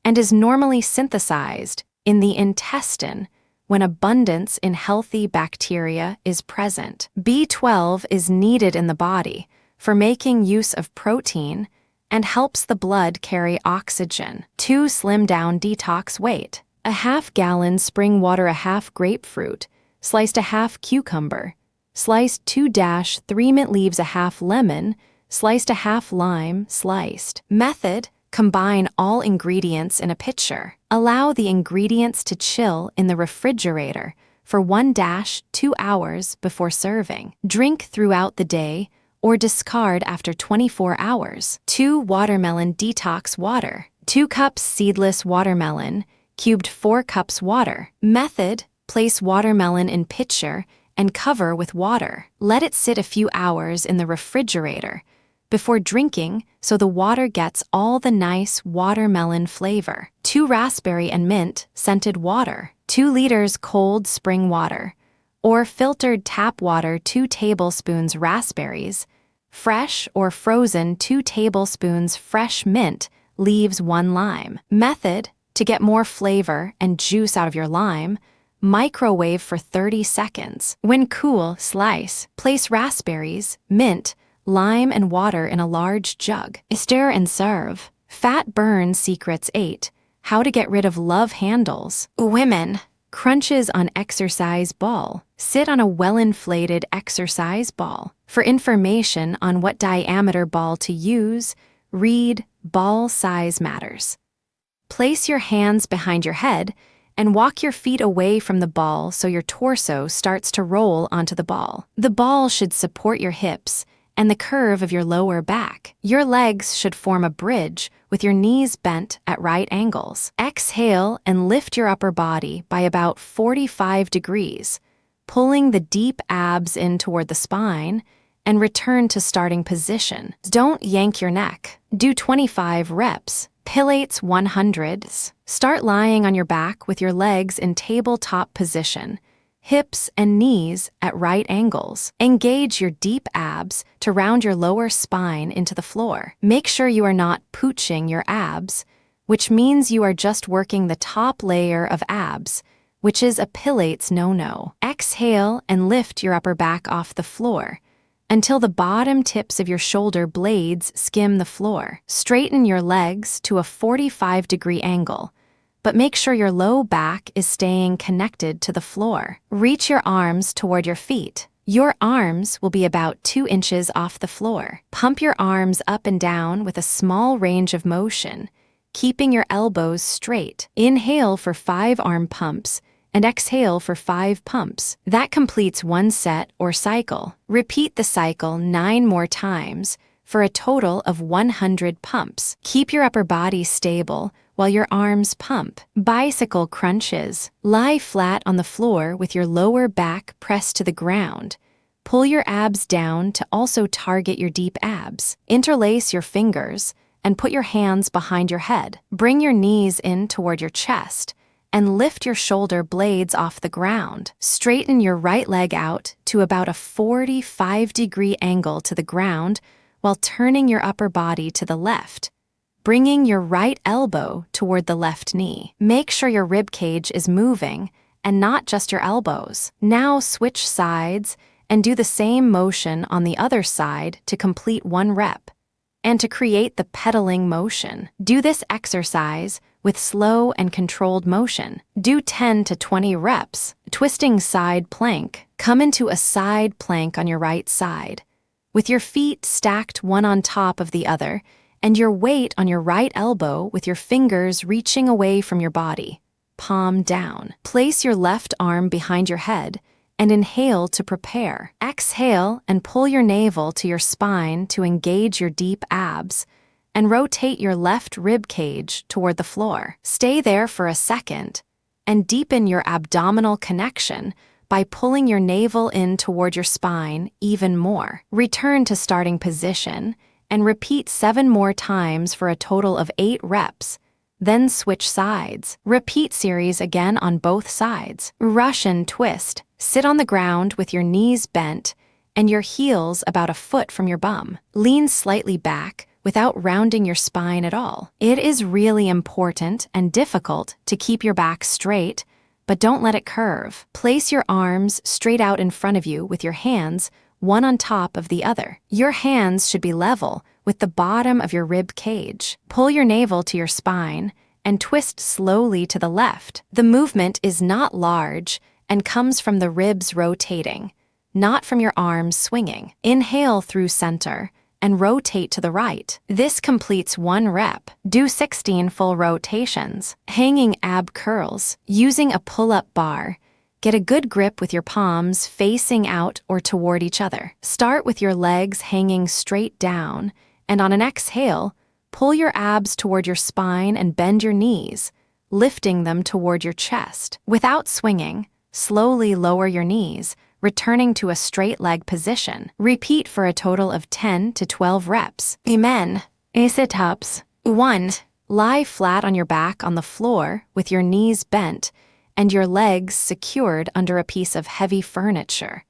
and is normally synthesized in the intestine when abundance in healthy bacteria is present. B12 is needed in the body for making use of protein and helps the blood carry oxygen. 2. Slim down detox weight. A half-gallon spring water, a half grapefruit, sliced a half cucumber, sliced 2-3 mint leaves, a half lemon, sliced a half lime, sliced. Method: combine all ingredients in a pitcher. Allow the ingredients to chill in the refrigerator for 1-2 hours before serving. Drink throughout the day or discard after 24 hours. 2. Watermelon detox water. 2 cups seedless watermelon, cubed 4 cups water. Method: place watermelon in pitcher and cover with water. Let it sit a few hours in the refrigerator before drinking so the water gets all the nice watermelon flavor. 2. Raspberry and mint scented water. 2 liters cold spring water or filtered tap water. 2 tablespoons raspberries, fresh or frozen. 2 tablespoons fresh mint leaves. 1 lime. Method: to get more flavor and juice out of your lime, microwave for 30 seconds. When cool, slice. Place raspberries, mint, lime, and water in a large jug. Stir and serve. Fat burn secrets 8. How to get rid of love handles. Women. Crunches on exercise ball. Sit on a well-inflated exercise ball. For information on what diameter ball to use, read Ball Size Matters. Place your hands behind your head and walk your feet away from the ball so your torso starts to roll onto the ball. The ball should support your hips and the curve of your lower back. Your legs should form a bridge with your knees bent at right angles. Exhale and lift your upper body by about 45 degrees, pulling the deep abs in toward the spine, and return to starting position. Don't yank your neck. Do 25 reps. Pilates 100s. Start lying on your back with your legs in tabletop position, hips and knees at right angles. Engage your deep abs to round your lower spine into the floor. Make sure you are not pooching your abs, which means you are just working the top layer of abs, which is a Pilates no-no. Exhale and lift your upper back off the floor until the bottom tips of your shoulder blades skim the floor. Straighten your legs to a 45-degree angle, but make sure your low back is staying connected to the floor. Reach your arms toward your feet. Your arms will be about 2 inches off the floor. Pump your arms up and down with a small range of motion, keeping your elbows straight. Inhale for 5 arm pumps and exhale for 5 pumps. That completes 1 set or cycle. Repeat the cycle 9 more times for a total of 100 pumps. Keep your upper body stable while your arms pump. Bicycle crunches. Lie flat on the floor with your lower back pressed to the ground. Pull your abs down to also target your deep abs. Interlace your fingers and put your hands behind your head. Bring your knees in toward your chest and lift your shoulder blades off the ground. Straighten your right leg out to about a 45-degree angle to the ground while turning your upper body to the left. bringing your right elbow toward the left knee. Make sure your rib cage is moving and not just your elbows. Now switch sides and do the same motion on the other side to complete 1 rep. And to create the pedaling motion, do this exercise with slow and controlled motion. Do 10 to 20 reps. Twisting side plank. Come into a side plank on your right side, with your feet stacked one on top of the other and your weight on your right elbow with your fingers reaching away from your body, palm down. Place your left arm behind your head and inhale to prepare. Exhale and pull your navel to your spine to engage your deep abs and rotate your left rib cage toward the floor. Stay there for a second and deepen your abdominal connection by pulling your navel in toward your spine even more. Return to starting position and repeat 7 more times for a total of 8 reps. Then switch sides. Repeat series again on both sides. Russian twist. Sit on the ground with your knees bent and your heels about a foot from your bum. Lean slightly back without rounding your spine at all. It is really important and difficult to keep your back straight, but don't let it curve. Place your arms straight out in front of you with your hands one on top of the other. Your hands should be level with the bottom of your rib cage. Pull your navel to your spine and twist slowly to the left. The movement is not large and comes from the ribs rotating, not from your arms swinging. Inhale through center and rotate to the right. This completes 1 rep. Do 16 full rotations. Hanging ab curls. Using a pull-up bar, get a good grip with your palms facing out or toward each other. Start with your legs hanging straight down, and on an exhale, pull your abs toward your spine and bend your knees, lifting them toward your chest. Without swinging, slowly lower your knees, returning to a straight leg position. Repeat for a total of 10 to 12 reps. Amen. Sit-ups. 1. Lie flat on your back on the floor with your knees bent and your legs secured under a piece of heavy furniture.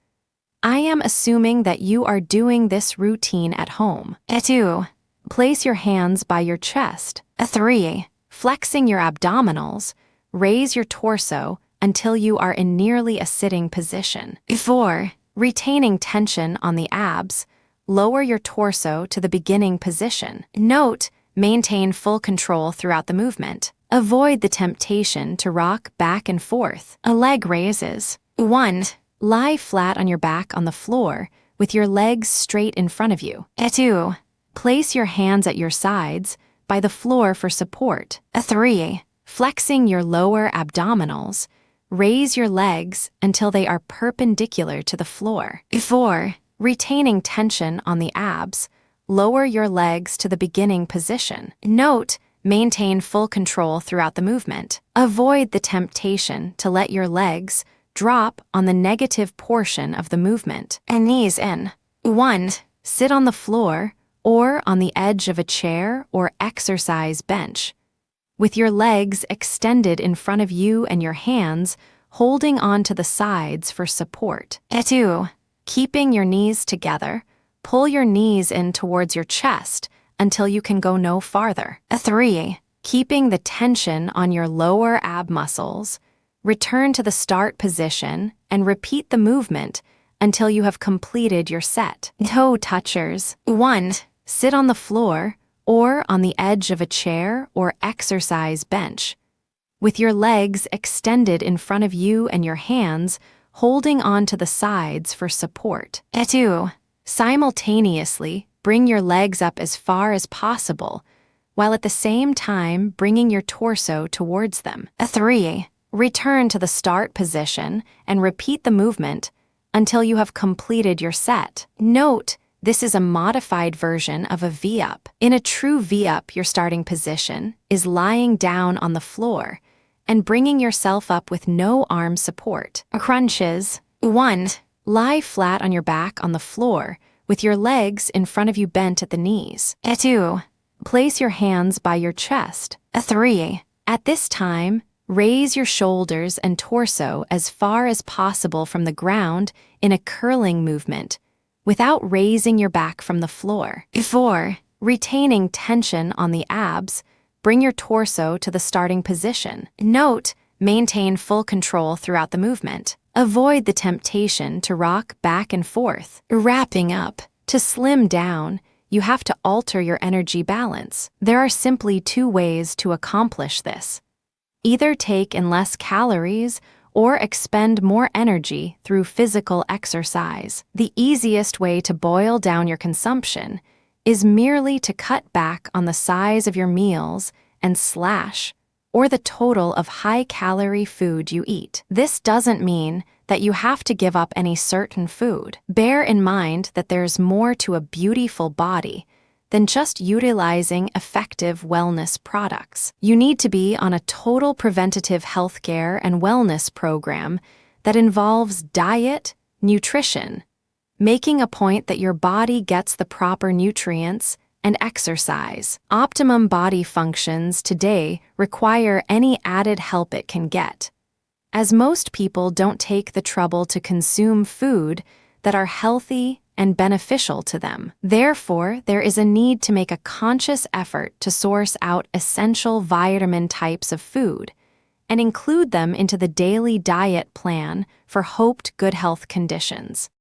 I am assuming that you are doing this routine at home. 2. Place your hands by your chest. 3. Flexing your abdominals, raise your torso until you are in nearly a sitting position. 4. Retaining tension on the abs, lower your torso to the beginning position. Note, maintain full control throughout the movement. Avoid the temptation to rock back and forth. A leg raises. 1. Lie flat on your back on the floor with your legs straight in front of you. 2. Place your hands at your sides by the floor for support. 3. Flexing your lower abdominals, raise your legs until they are perpendicular to the floor. 4. Retaining tension on the abs, lower your legs to the beginning position. Note, maintain full control throughout the movement. Avoid the temptation to let your legs drop on the negative portion of the movement. And knees in. 1. Sit on the floor or on the edge of a chair or exercise bench, with your legs extended in front of you and your hands holding on to the sides for support. 2. Keeping your knees together, pull your knees in towards your chest until you can go no farther. 3. Keeping the tension on your lower ab muscles, return to the start position and repeat the movement until you have completed your set. Toe touchers. 1. Sit on the floor or on the edge of a chair or exercise bench, with your legs extended in front of you and your hands holding on to the sides for support. 2. Simultaneously, bring your legs up as far as possible, while at the same time bringing your torso towards them. 3. Return to the start position and repeat the movement until you have completed your set. Note, this is a modified version of a V-up. In a true V-up, your starting position is lying down on the floor and bringing yourself up with no arm support. Crunches. 1. Lie flat on your back on the floor with your legs in front of you bent at the knees. 2. Place your hands by your chest. 3. At this time, raise your shoulders and torso as far as possible from the ground in a curling movement, without raising your back from the floor. 4. Retaining tension on the abs, bring your torso to the starting position. Note, maintain full control throughout the movement. Avoid the temptation to rock back and forth. Wrapping up, to slim down, you have to alter your energy balance. There are simply two ways to accomplish this. Either take in less calories or expend more energy through physical exercise. The easiest way to boil down your consumption is merely to cut back on the size of your meals and slash, or the total of high-calorie food you eat. This doesn't mean that you have to give up any certain food. Bear in mind that there's more to a beautiful body than just utilizing effective wellness products. You need to be on a total preventative healthcare and wellness program that involves diet, nutrition, making a point that your body gets the proper nutrients, and exercise. Optimum body functions today require any added help it can get, as most people don't take the trouble to consume food that are healthy and beneficial to them. Therefore, there is a need to make a conscious effort to source out essential vitamin types of food and include them into the daily diet plan for hoped good health conditions.